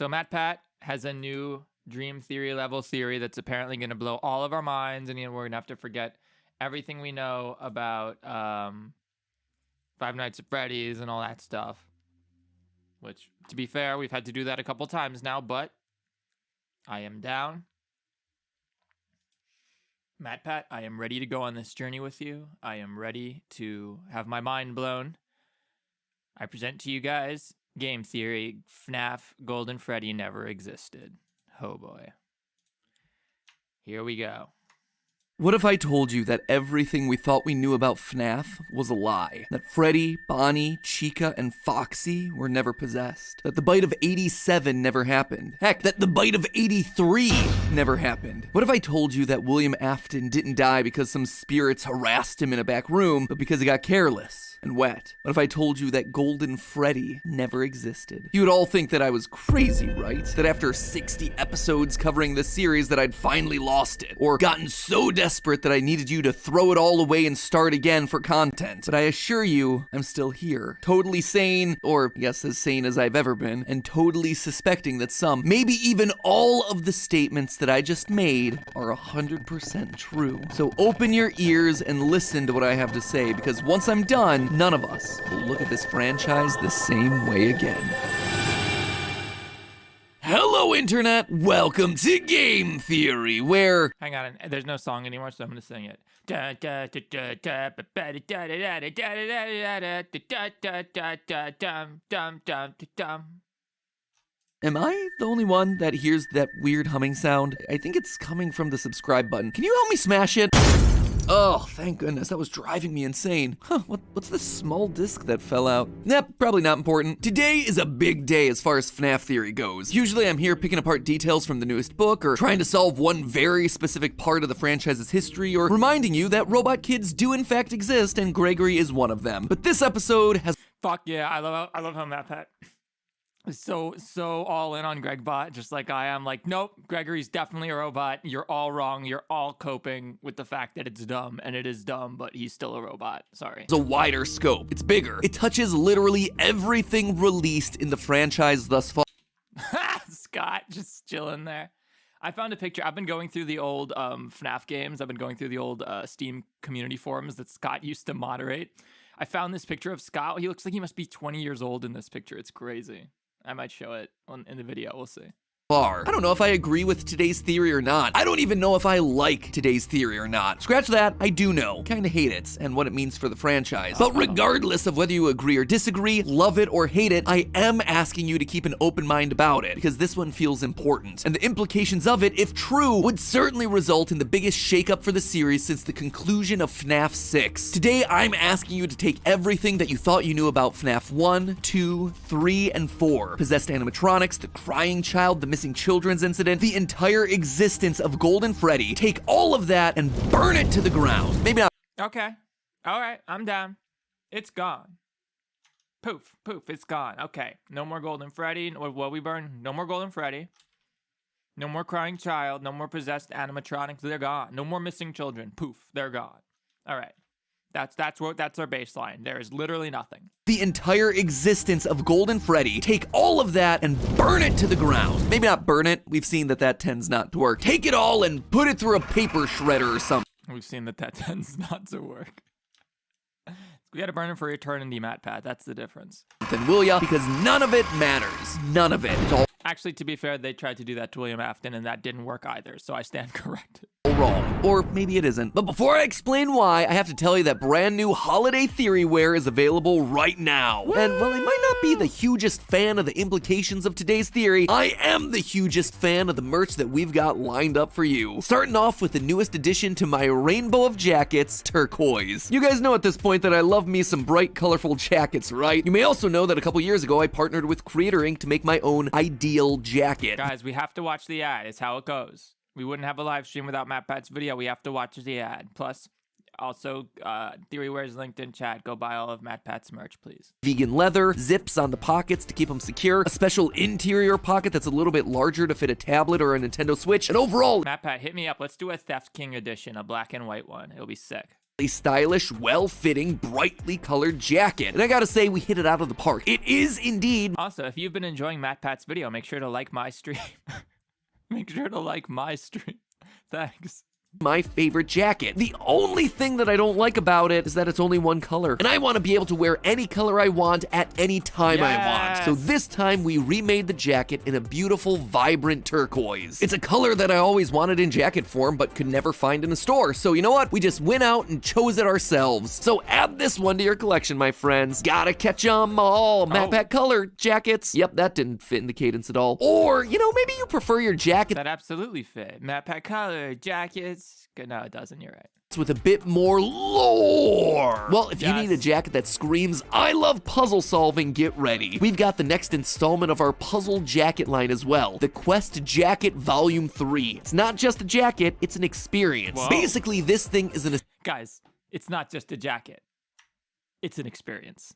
So MatPat has a new dream theory level theory that's apparently going to blow all of our minds, and we're going to have to forget everything we know about Five Nights at Freddy's and all that stuff. Which, to be fair, we've had to do that a couple times now, but I am down. MatPat, I am ready to go on this journey with you. I am ready to have my mind blown. I present to you guys game theory: FNAF Golden Freddy never existed. Oh boy. Here we go. What if I told you that everything we thought we knew about FNAF was a lie? That Freddy, Bonnie, Chica, and Foxy were never possessed? That the bite of 87 never happened? Heck, that the bite of 83 never happened? What if I told you that William Afton didn't die because some spirits harassed him in a back room, but because he got careless and wet? What if I told you that Golden Freddy never existed? You would all think that I was crazy, right? That after 60 episodes covering this series that I'd finally lost it, or gotten so desperate that I needed you to throw it all away and start again for content. But I assure you, I'm still here, totally sane, or yes, as sane as I've ever been, and totally suspecting that some, maybe even all of the statements that I just made are 100% true. So open your ears and listen to what I have to say, because once I'm done, none of us will look at this franchise the same way again. Hello, Internet! Welcome to Game Theory, where... Hang on, there's no song anymore, so I'm gonna sing it. Am I the only one that hears that weird humming sound? I think it's coming from the subscribe button. Can you help me smash it? Oh, thank goodness, that was driving me insane. What's this small disc that fell out? Probably not important. Today is a big day as far as FNAF theory goes. Usually I'm here picking apart details from the newest book, or trying to solve one very specific part of the franchise's history, or reminding you that robot kids do in fact exist and Gregory is one of them. But this episode has... Fuck yeah, I love how MatPat is so all in on Gregbot, just like I am. Like, nope, Gregory's definitely a robot. You're all wrong. You're all coping with the fact that it's dumb, and it is dumb, but he's still a robot. Sorry. It's a wider scope. It's bigger. It touches literally everything released in the franchise thus far. Scott just chilling there. I found a picture. I've been going through the old FNAF games. I've been going through the old Steam community forums that Scott used to moderate. I found this picture of Scott. He looks like he must be 20 years old in this picture. It's crazy. I might show it in the video. We'll see. I don't know if I agree with today's theory or not. I don't even know if I like today's theory or not. Scratch that, I do know. Kinda hate it, and what it means for the franchise. But regardless of whether you agree or disagree, love it or hate it, I am asking you to keep an open mind about it, because this one feels important. And the implications of it, if true, would certainly result in the biggest shakeup for the series since the conclusion of FNAF 6. Today, I'm asking you to take everything that you thought you knew about FNAF 1, 2, 3, and 4. Possessed animatronics, the crying child, the missing children's incident, the entire existence of Golden Freddy. Take all of that and burn it to the ground. Maybe not. Okay. All right. I'm down. It's gone. Poof. Poof. It's gone. Okay. No more Golden Freddy. What we burn? No more Golden Freddy. No more crying child. No more possessed animatronics. They're gone. No more missing children. Poof. They're gone. All right. That's our baseline. There is literally nothing. The entire existence of Golden Freddy. Take all of that and burn it to the ground. Maybe not burn it. We've seen that tends not to work. Take it all and put it through a paper shredder or something. We've seen that tends not to work. We gotta burn it for eternity, MatPat. That's the difference. Then will ya? Because none of it matters. None of it. It's all actually, to be fair, they tried to do that to William Afton, and that didn't work either, so I stand corrected. Wrong. Or maybe it isn't. But before I explain why, I have to tell you that brand new holiday theory wear is available right now. And while I might not be the hugest fan of the implications of today's theory, I am the hugest fan of the merch that we've got lined up for you. Starting off with the newest addition to my rainbow of jackets, turquoise. You guys know at this point that I love me some bright, colorful jackets, right? You may also know that a couple years ago, I partnered with Creator Inc. to make my own ideal jacket. Guys, we have to watch the ad. It's how it goes. We wouldn't have a live stream without MatPat's video. We have to watch the ad. Plus, also, TheoryWare's linked in chat. Go buy all of MatPat's merch, please. Vegan leather, zips on the pockets to keep them secure, a special interior pocket that's a little bit larger to fit a tablet or a Nintendo Switch, and overall... MatPat, hit me up. Let's do a Theft King edition, a black and white one. It'll be sick. stylish, well-fitting, brightly colored jacket. And I gotta say, we hit it out of the park. It is indeed. Also, if you've been enjoying MatPat's video, make sure to like my stream. Make sure to like my stream. Thanks. My favorite jacket. The only thing that I don't like about it is that it's only one color. And I want to be able to wear any color I want at any time I want. So this time we remade the jacket in a beautiful, vibrant turquoise. It's a color that I always wanted in jacket form but could never find in a store. So you know what? We just went out and chose it ourselves. So add this one to your collection, my friends. Gotta catch 'em all. MatPat color jackets. Yep, that didn't fit in the cadence at all. Or, you know, maybe you prefer your jacket That absolutely fit. MatPat color, jackets. No, it doesn't. You're right. with a bit more lore. Well, if you need a jacket that screams, I love puzzle solving, get ready. We've got the next installment of our puzzle jacket line as well, the Quest Jacket Volume 3. It's not just a jacket, it's an experience. Whoa. Basically, this thing is an... Guys, it's not just a jacket. It's an experience.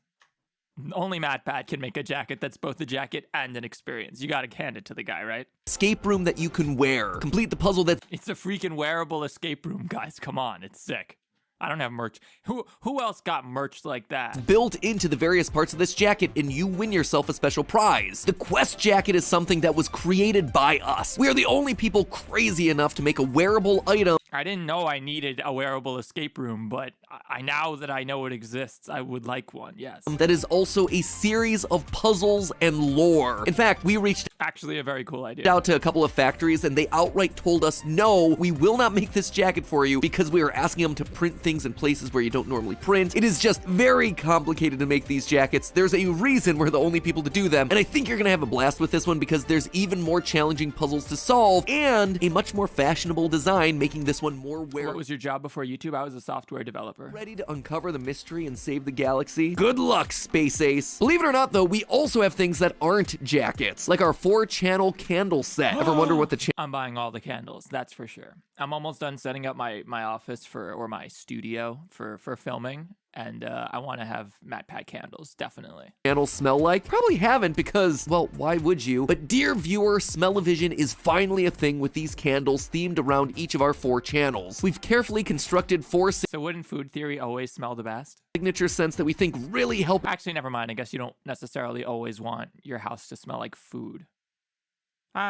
Only MatPat can make a jacket that's both a jacket and an experience. You gotta hand it to the guy, right? escape room that you can wear. Complete the puzzle that's... It's a freaking wearable escape room, guys. Come on, it's sick. I don't have merch. Who else got merch like that? built into the various parts of this jacket, and you win yourself a special prize. The Quest jacket is something that was created by us. We are the only people crazy enough to make a wearable item I didn't know I needed a wearable escape room, but now that I know it exists, I would like one, yes. that is also a series of puzzles and lore. In fact, we reached Actually, a very cool idea. out to a couple of factories, and they outright told us, no, we will not make this jacket for you because we are asking them to print things in places where you don't normally print. It is just very complicated to make these jackets. There's a reason we're the only people to do them, and I think you're gonna have a blast with this one because there's even more challenging puzzles to solve and a much more fashionable design, making this one more wearable. What was your job before YouTube? I was a software developer. Ready to uncover the mystery and save the galaxy? Good luck, Space Ace. Believe it or not, though, we also have things that aren't jackets, like our 4-channel candle set. Ever wonder what the I'm buying all the candles, that's for sure. I'm almost done setting up my office or my studio for filming, and I want to have MatPat candles, definitely. channels smell like? Probably haven't because, well, why would you? But dear viewer, smell-o-vision is finally a thing with these candles themed around each of our 4 channels. We've carefully constructed 4 So wouldn't food theory always smell the best? signature scents that we think really help Actually, never mind. I guess you don't necessarily always want your house to smell like food.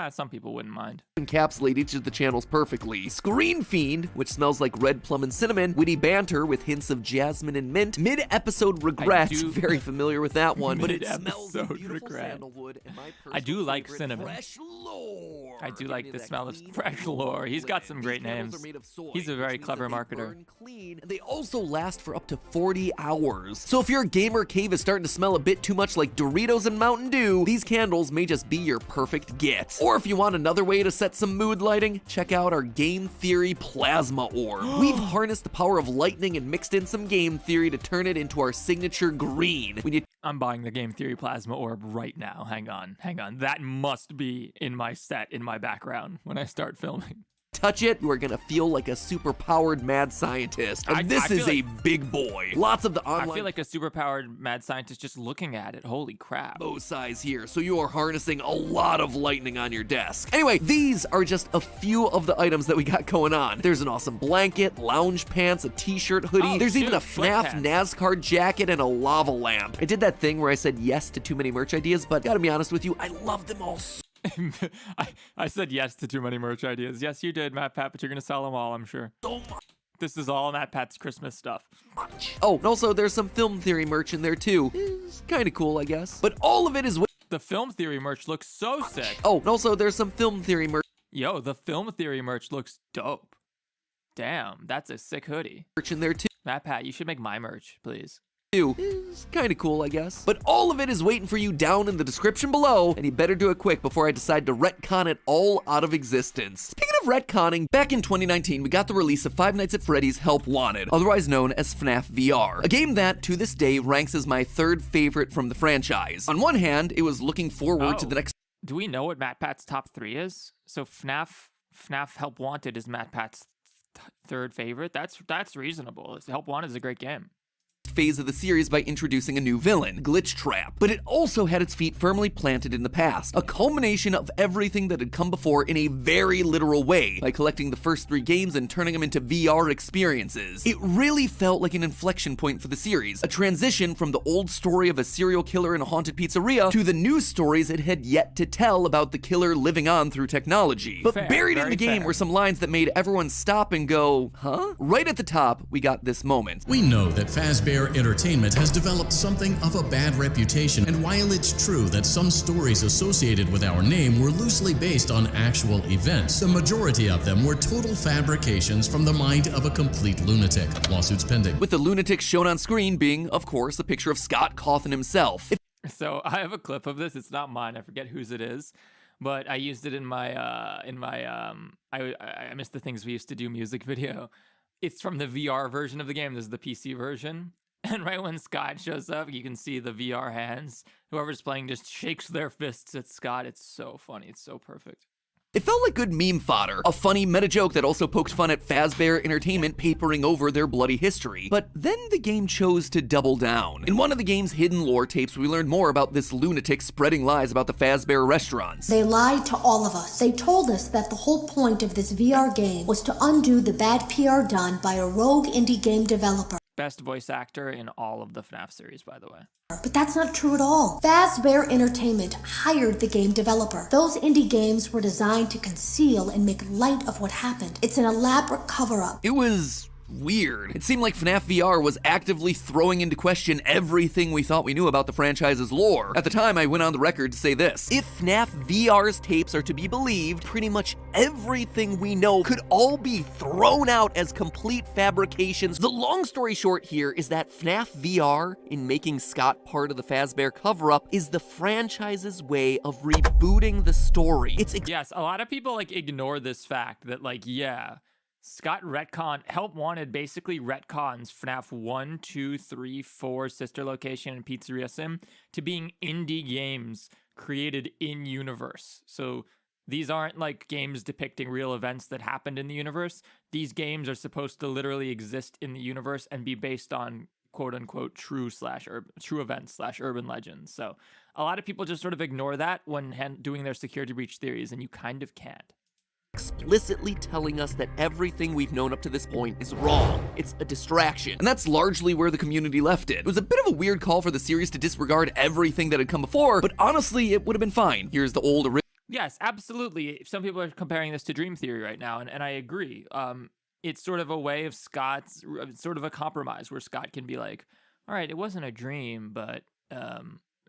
Some people wouldn't mind. encapsulate each of the channels perfectly. Screen Fiend, which smells like red plum and cinnamon. Witty Banter with hints of jasmine and mint. Mid-episode Regrets, very familiar with that one, but it smells like beautiful sandalwood. And my I do like favorite, cinnamon. Fresh Lore. I do like the That smell of clean Fresh Lore. He's got some blend. great These candles names. are made of soy, He's a very which means clever that they marketer. burn clean. They also last for up to 40 hours. So if your gamer cave is starting to smell a bit too much like Doritos and Mountain Dew, these candles may just be your perfect get. Or if you want another way to set some mood lighting, check out our Game Theory Plasma Orb. We've harnessed the power of lightning and mixed in some game theory to turn it into our signature green. When you I'm buying the Game Theory Plasma Orb right now. Hang on. That must be in my set, in my background, when I start filming. touch it, you are gonna feel like a super-powered mad scientist. And this is a big boy. Lots of the online... I feel like a super-powered mad scientist just looking at it. Holy crap. size here, so you are harnessing a lot of lightning on your desk. Anyway, these are just a few of the items that we got going on. There's an awesome blanket, lounge pants, a t-shirt, hoodie. Oh, There's even a shoot, FNAF sweatpants. NASCAR jacket and a lava lamp. I did that thing where I said yes to too many merch ideas, but gotta be honest with you, I love them all so I said yes to too many merch ideas. Yes, you did, MatPat, but you're going to sell them all, I'm sure. much. This is all MatPat's Christmas stuff. Oh, and also there's some film theory merch in there too. It's kind of cool, I guess. But all of it is... The Film Theory merch looks so sick. Oh, and also there's some film theory merch Yo, the Film Theory merch looks dope. Damn, that's a sick hoodie. in there too. MatPat, you should make my merch, please. Is kind of cool, I guess. But all of it is waiting for you down in the description below, and you better do it quick before I decide to retcon it all out of existence. Speaking of retconning, back in 2019, we got the release of Five Nights at Freddy's Help Wanted, otherwise known as FNAF VR, a game that, to this day, ranks as my 3rd favorite from the franchise. On one hand, it was looking forward to the next Do we know what MatPat's top 3 is? So FNAF Help Wanted is MatPat's 3rd favorite? That's reasonable. Help Wanted is a great game. phase of the series by introducing a new villain, Glitch Trap. But it also had its feet firmly planted in the past, a culmination of everything that had come before in a very literal way, by collecting the first 3 games and turning them into VR experiences. It really felt like an inflection point for the series, a transition from the old story of a serial killer in a haunted pizzeria to the new stories it had yet to tell about the killer living on through technology. But Fair, buried in very the game fair. were some lines that made everyone stop and go, huh? Right at the top, we got this moment. We know that Fazbear Entertainment has developed something of a bad reputation, and while it's true that some stories associated with our name were loosely based on actual events, the majority of them were total fabrications from the mind of a complete lunatic. Lawsuits pending. With the lunatic shown on screen being, of course, a picture of Scott Cawthon himself. So I have a clip of this. It's not mine. I forget whose it is, but I used it in my I missed the things we used to do music video. It's from the VR version of the game. This is the PC version. And right when Scott shows up, you can see the VR hands. Whoever's playing just shakes their fists at Scott. It's so funny. It's so perfect. It felt like good meme fodder, a funny meta joke that also poked fun at Fazbear Entertainment papering over their bloody history. But then the game chose to double down. In one of the game's hidden lore tapes, we learned more about this lunatic spreading lies about the Fazbear restaurants. They lied to all of us. They told us that the whole point of this VR game was to undo the bad PR done by a rogue indie game developer. Best voice actor in all of the FNAF series, by the way. But that's not true at all. Fazbear Entertainment hired the game developer. Those indie games were designed to conceal and make light of what happened. It's an elaborate cover-up. It was weird. It seemed like FNAF VR was actively throwing into question everything we thought we knew about the franchise's lore. At the time, I went on the record to say this: if FNAF VR's tapes are to be believed, pretty much everything we know could all be thrown out as complete fabrications. The long story short here is that FNAF VR, in making Scott part of the Fazbear cover-up, is the franchise's way of rebooting the story. Yes, a lot of people ignore this fact that Scott wanted basically retcons FNAF 1, 2, 3, 4, Sister Location, and Pizzeria Sim to being indie games created in universe. So these aren't games depicting real events that happened in the universe. These games are supposed to literally exist in the universe and be based on quote unquote true events / urban legends. So a lot of people just sort of ignore that when doing their security breach theories, and you kind of can't. Explicitly telling us that everything we've known up to this point is wrong. It's a distraction. And that's largely where the community left it. It was a bit of a weird call for the series to disregard everything that had come before, but honestly, it would have been fine. Here's the old original. Yes, absolutely. Some people are comparing this to Dream Theory right now, and I agree. It's sort of a way of Scott's, sort of a compromise where Scott can be like, all right, it wasn't a dream, but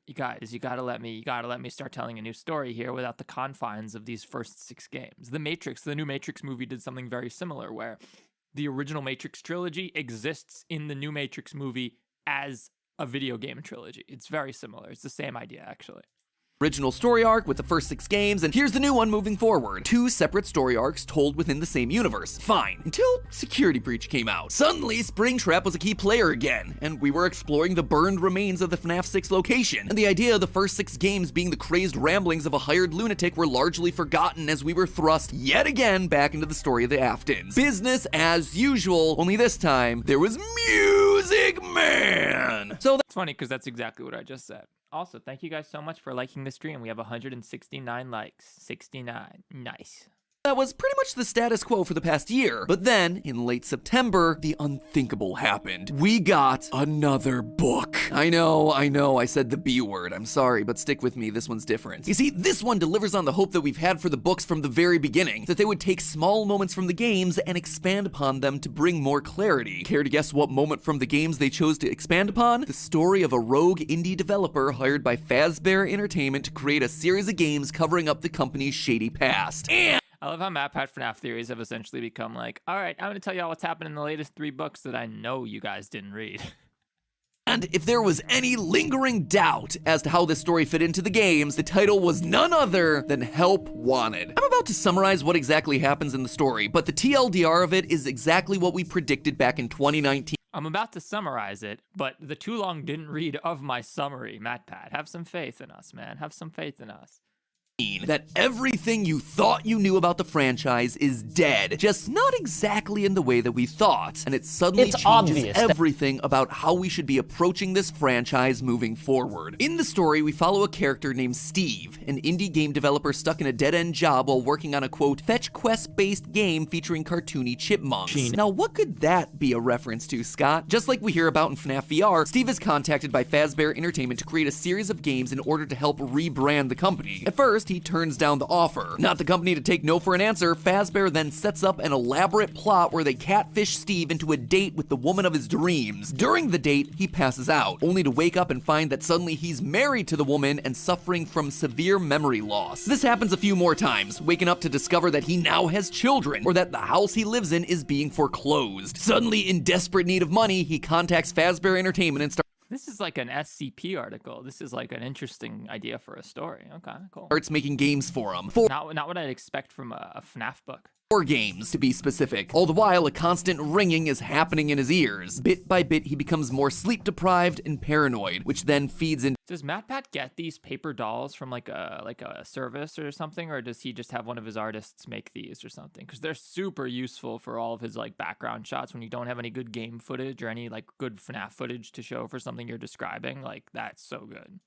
you gotta let me start telling a new story here without the confines of these first 6 games. The new Matrix movie did something very similar, where the original Matrix trilogy exists in the new Matrix movie as a video game trilogy. It's very similar. It's the same idea, actually. Original story arc with the first 6 games, and here's the new one moving forward. 2 separate story arcs told within the same universe. Fine, until Security Breach came out. Suddenly, Springtrap was a key player again, and we were exploring the burned remains of the FNAF 6 location. And the idea of the first 6 games being the crazed ramblings of a hired lunatic were largely forgotten as we were thrust yet again back into the story of the Aftons. Business as usual, only this time, there was Music Man! So It's funny because that's exactly what I just said. Also, thank you guys so much for liking the stream. We have 169 likes. 69. Nice. that was pretty much the status quo for the past year. But then, in late September, the unthinkable happened. We got another book. I know, I said the B word. I'm sorry, but stick with me, this one's different. You see, this one delivers on the hope that we've had for the books from the very beginning, that they would take small moments from the games and expand upon them to bring more clarity. Care to guess what moment from the games they chose to expand upon? The story of a rogue indie developer hired by Fazbear Entertainment to create a series of games covering up the company's shady past. And I love how MatPat FNAF theories have essentially become like, all right, I'm going to tell y'all what's happened in the latest 3 books that I know you guys didn't read. And if there was any lingering doubt as to how this story fit into the games, the title was none other than Help Wanted. I'm about to summarize what exactly happens in the story, but the TLDR of it is exactly what we predicted back in 2019. I'm about to summarize it, but the too long didn't read of my summary, MatPat. Have some faith in us, man. Have some faith in us. that everything you thought you knew about the franchise is dead, just not exactly in the way that we thought, and it suddenly changes everything about how we should be approaching this franchise moving forward. In the story, we follow a character named Steve, an indie game developer stuck in a dead-end job while working on a, quote, fetch quest-based game featuring cartoony chipmunks. Now, what could that be a reference to, Scott? Just like we hear about in FNAF VR, Steve is contacted by Fazbear Entertainment to create a series of games in order to help rebrand the company. At first, he turns down the offer. Not the company to take no for an answer, Fazbear then sets up an elaborate plot where they catfish Steve into a date with the woman of his dreams. During the date, he passes out, only to wake up and find that suddenly he's married to the woman and suffering from severe memory loss. This happens a few more times, waking up to discover that he now has children, or that the house he lives in is being foreclosed. Suddenly, in desperate need of money, he contacts Fazbear Entertainment and This is like an SCP article. This is like an interesting idea for a story. Okay, cool. starts making games for him. Not what I'd expect from a FNAF book. 4 games, to be specific. All the while, a constant ringing is happening in his ears. Bit by bit, he becomes more sleep-deprived and paranoid, which then feeds into Does MatPat get these paper dolls from like a service or something, or does he just have one of his artists make these or something? Because they're super useful for all of his like background shots when you don't have any good game footage or any like good FNAF footage to show for something you're describing. Like, that's so good.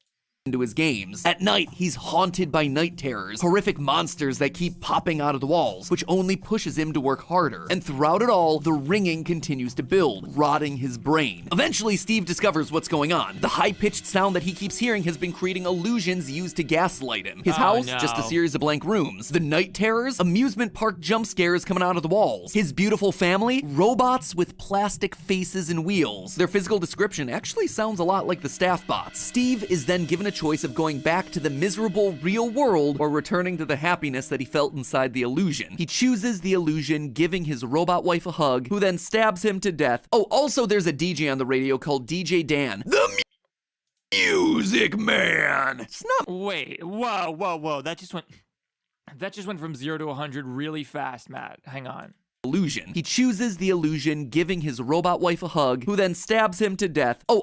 into his games. At night, he's haunted by night terrors, horrific monsters that keep popping out of the walls, which only pushes him to work harder. And throughout it all, the ringing continues to build, rotting his brain. Eventually, Steve discovers what's going on. The high-pitched sound that he keeps hearing has been creating illusions used to gaslight him. His house, just a series of blank rooms. The night terrors, amusement park jump scares coming out of the walls. His beautiful family, robots with plastic faces and wheels. Their physical description actually sounds a lot like the staff bots. Steve is then given a choice of going back to the miserable real world or returning to the happiness that he felt inside the illusion. He chooses the illusion, giving his robot wife a hug, who then stabs him to death. Oh, also there's a DJ on the radio called DJ Dan, the Music Man. It's not. Wait, whoa. That just went from 0 to 100 really fast, Matt. Hang on. Illusion. He chooses the illusion, giving his robot wife a hug, who then stabs him to death. Oh.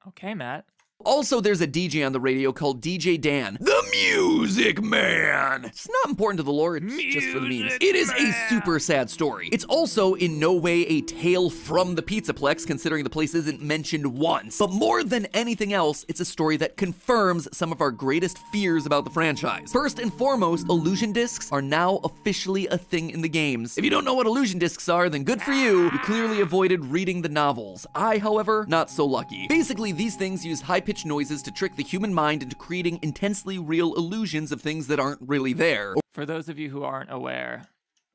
Okay, Matt. Also, there's a DJ on the radio called DJ Dan, the Music Man. It's not important to the lore, it's just for the memes. It is a super sad story. It's also in no way a tale from the Pizzaplex, considering the place isn't mentioned once. But more than anything else, it's a story that confirms some of our greatest fears about the franchise. First and foremost, illusion discs are now officially a thing in the games. If you don't know what illusion discs are, then good for you. You clearly avoided reading the novels. I, however, not so lucky. Basically, these things use high-pitched noises to trick the human mind into creating intensely real illusions of things that aren't really there. For those of you who aren't aware,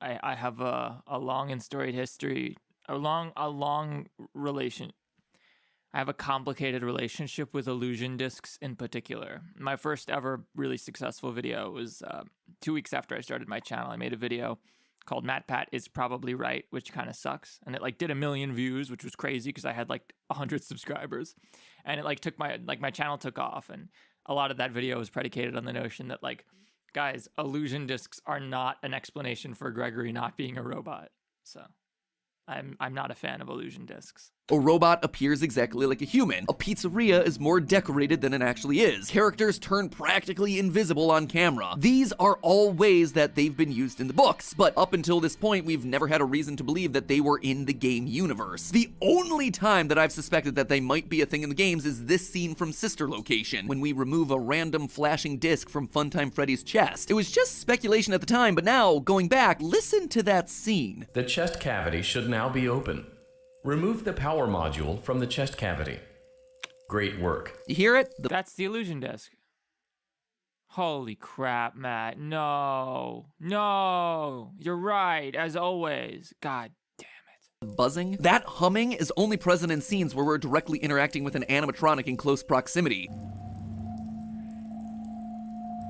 I have a long and storied history, a long relation. I have a complicated relationship with illusion discs in particular. My first ever really successful video was 2 weeks after I started my channel. I made a video called MatPat is probably right, which kind of sucks. And it like did 1 million views, which was crazy because I had like 100 subscribers. And it like took my channel took off. And a lot of that video was predicated on the notion that like, guys, illusion discs are not an explanation for Gregory not being a robot. So I'm not a fan of illusion discs. A robot appears exactly like a human. A pizzeria is more decorated than it actually is. Characters turn practically invisible on camera. These are all ways that they've been used in the books, but up until this point, we've never had a reason to believe that they were in the game universe. The only time that I've suspected that they might be a thing in the games is this scene from Sister Location, when we remove a random flashing disc from Funtime Freddy's chest. It was just speculation at the time, but now, going back, listen to that scene. The chest cavity should now be open. Remove the power module from the chest cavity. Great work. You hear it? That's the illusion disc. Holy crap, Matt. No. You're right, as always. God damn it. Buzzing? That humming is only present in scenes where we're directly interacting with an animatronic in close proximity.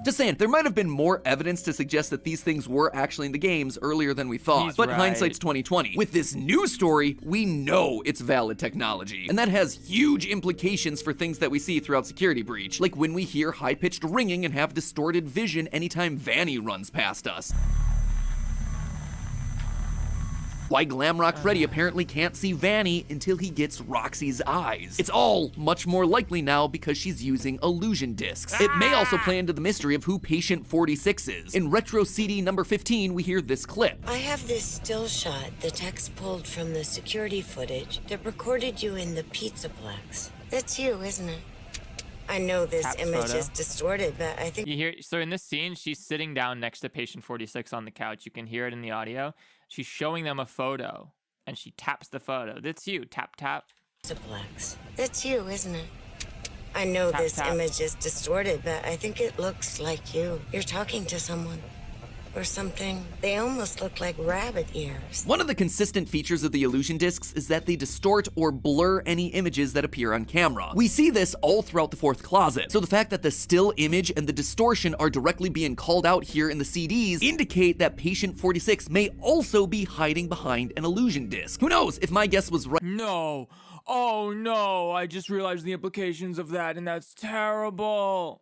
Just saying, there might have been more evidence to suggest that these things were actually in the games earlier than we thought, but hindsight's 2020. With this new story, we know it's valid technology, and that has huge implications for things that we see throughout Security Breach, like when we hear high-pitched ringing and have distorted vision anytime Vanny runs past us. Why Glamrock Freddy apparently can't see Vanny until he gets Roxy's eyes. It's all much more likely now because she's using illusion discs. It may also play into the mystery of who Patient 46 is. In Retro CD number 15, we hear this clip. I have this still shot the text pulled from the security footage that recorded you in the Pizzaplex. That's you, isn't it? I know this Cap's image photo. is distorted, but I think You hear, so in this scene, she's sitting down next to patient 46 on the couch. You can hear it in the audio. She's showing them a photo, and she taps the photo. That's you. Tap, tap. Pizzaplex. That's you, isn't it? I know Tap, this tap. image is distorted, but I think it looks like you. You're talking to someone. Or something. They almost look like rabbit ears. One of the consistent features of the illusion discs is that they distort or blur any images that appear on camera. We see this all throughout the fourth closet, so the fact that the still image and the distortion are directly being called out here in the CDs indicate that Patient 46 may also be hiding behind an illusion disc. Who knows, if my guess was right. No. Oh, no. I just realized the implications of that, and that's terrible.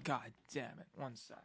God damn it. One sec.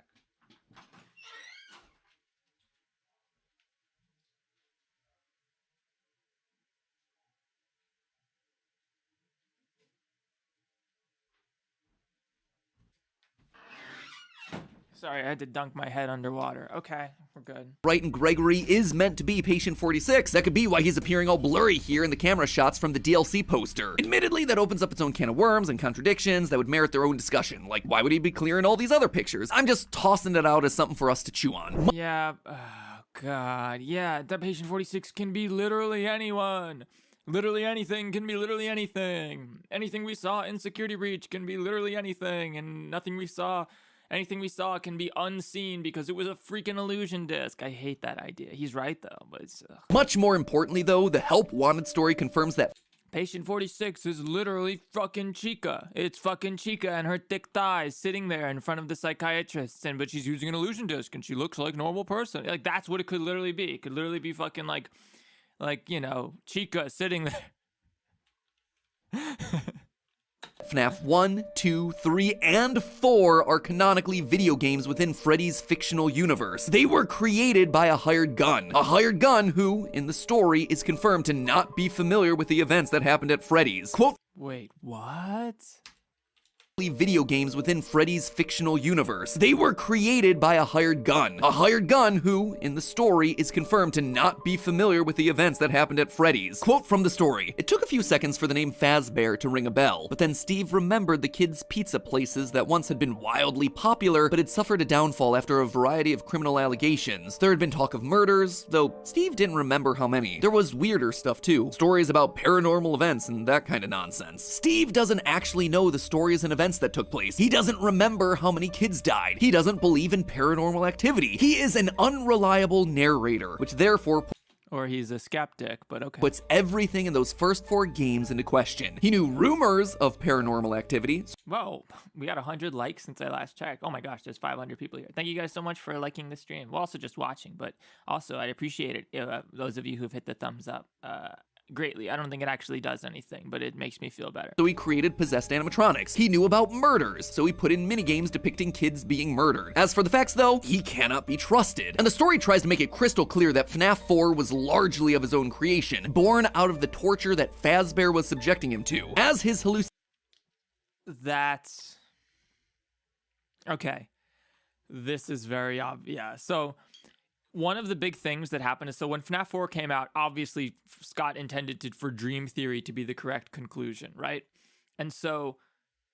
Sorry, I had to dunk my head underwater. Okay, we're good. Wright and Gregory is meant to be Patient 46. That could be why he's appearing all blurry here in the camera shots from the DLC poster. Admittedly, that opens up its own can of worms and contradictions that would merit their own discussion. Like, why would he be clearing all these other pictures? I'm just tossing it out as something for us to chew on. Yeah, oh God, yeah, that patient 46 can be literally anyone. Literally anything can be literally anything. Anything we saw in Security Breach can be literally anything, and anything we saw can be unseen because it was a freaking illusion disc. I hate that idea. He's right, though, but it's... Much more importantly, though, the Help Wanted story confirms that Patient 46 is literally fucking Chica. It's fucking Chica and her thick thighs sitting there in front of the psychiatrist, but she's using an illusion disc and she looks like a normal person. Like, that's what it could literally be. It could literally be fucking like, you know, Chica sitting there. FNAF 1, 2, 3, and 4 are canonically video games within Freddy's fictional universe. They were created by a hired gun. A hired gun who, in the story, is confirmed to not be familiar with the events that happened at Freddy's. Quote, Wait, what? video games within Freddy's fictional universe. They were created by a hired gun. A hired gun who, in the story, is confirmed to not be familiar with the events that happened at Freddy's. Quote from the story, "It took a few seconds for the name Fazbear to ring a bell, but then Steve remembered the kids' pizza places that once had been wildly popular, but had suffered a downfall after a variety of criminal allegations. There had been talk of murders, though Steve didn't remember how many. There was weirder stuff too, stories about paranormal events and that kind of nonsense. Steve doesn't actually know the stories and events that took place. He doesn't remember how many kids died. He doesn't believe in paranormal activity. He is an unreliable narrator, which therefore Or he's a skeptic, but okay. puts everything in those first 4 games into question. He knew rumors of paranormal activity. Whoa, we got 100 likes since I last checked. Oh my gosh, there's 500 people here. Thank you guys so much for liking the stream. Well, also just watching, but also I'd appreciate it, those of you who've hit the thumbs up greatly. I don't think it actually does anything, but it makes me feel better. So he created possessed animatronics. He knew about murders, so he put in minigames depicting kids being murdered. As for the facts though, he cannot be trusted. And the story tries to make it crystal clear that FNAF 4 was largely of his own creation, born out of the torture that Fazbear was subjecting him to. As his That's... Okay. This is very obvious. Yeah, so... One of the big things that happened is, so when FNAF 4 came out, obviously Scott intended for Dream Theory to be the correct conclusion, right? And so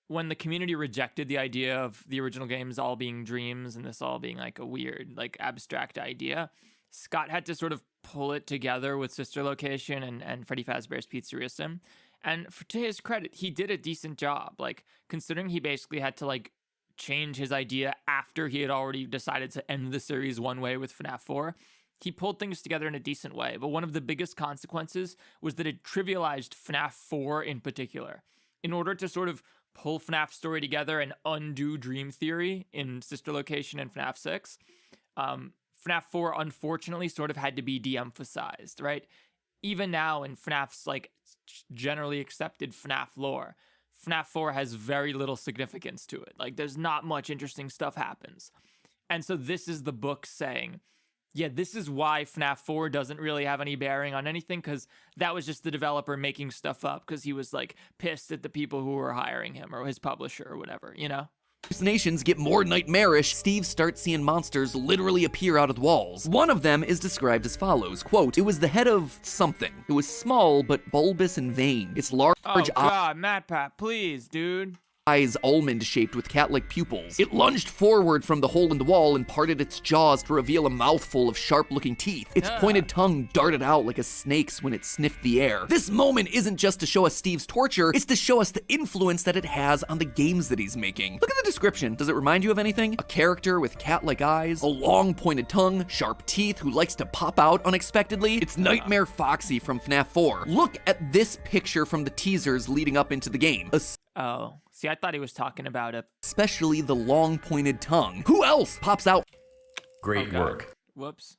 when the community rejected the idea of the original games all being dreams and this all being like a weird, like abstract idea, Scott had to sort of pull it together with Sister Location and Freddy Fazbear's Pizzeria Sim. And to his credit, he did a decent job. Like, considering he basically had to like change his idea after he had already decided to end the series one way with FNAF 4, he pulled things together in a decent way. But one of the biggest consequences was that it trivialized FNAF 4 in particular. In order to sort of pull FNAF's story together and undo Dream Theory in Sister Location and FNAF 6, FNAF 4 unfortunately sort of had to be de-emphasized, right? Even now in FNAF's like generally accepted FNAF lore, FNAF 4 has very little significance to it. Like, there's not much interesting stuff happens. And so this is the book saying, Yeah, this is why FNAF 4 doesn't really have any bearing on anything, because that was just the developer making stuff up because he was like pissed at the people who were hiring him or his publisher or whatever, you know? Hallucinations get more nightmarish. Steve starts seeing monsters literally appear out of the walls. One of them is described as follows, quote, "It was the head of something. It was small but bulbous and vain. Its large Oh god, MatPat, please, dude. eyes almond-shaped with cat-like pupils. It lunged forward from the hole in the wall and parted its jaws to reveal a mouthful of sharp-looking teeth. Its pointed tongue darted out like a snake's when it sniffed the air. This moment isn't just to show us Steve's torture, it's to show us the influence that it has on the games that he's making. Look at the description. Does it remind you of anything? A character with cat-like eyes, a long pointed tongue, sharp teeth, who likes to pop out unexpectedly? It's Nightmare Foxy from FNAF 4. Look at this picture from the teasers leading up into the game. Oh, see, I thought he was talking about it. Especially the long pointed tongue. Who else pops out? Great work. Whoops.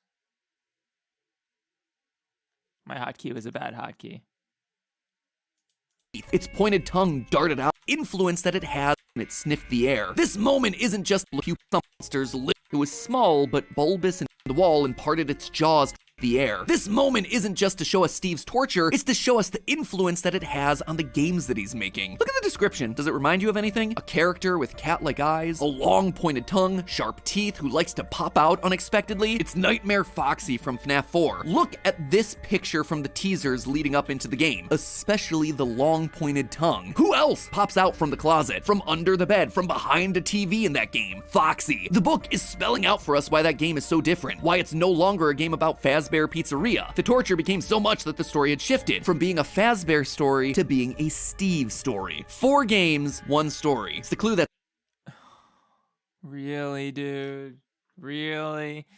My hotkey was a bad hotkey. Its pointed tongue darted out. Influence that it has when it sniffed the air. This moment isn't just a few monsters. It was small but bulbous in the wall and parted its jaws the air. This moment isn't just to show us Steve's torture, it's to show us the influence that it has on the games that he's making. Look at the description. Does it remind you of anything? A character with cat-like eyes, a long pointed tongue, sharp teeth, who likes to pop out unexpectedly? It's Nightmare Foxy from FNAF 4. Look at this picture from the teasers leading up into the game, especially the long pointed tongue. Who else pops out from the closet, from under the bed, from behind a TV in that game? Foxy. The book is spelling out for us why that game is so different, why it's no longer a game about Fazbear Pizzeria. The torture became so much that the story had shifted from being a Fazbear story to being a Steve story. 4 games, 1 story. It's the clue that Really, dude? Really?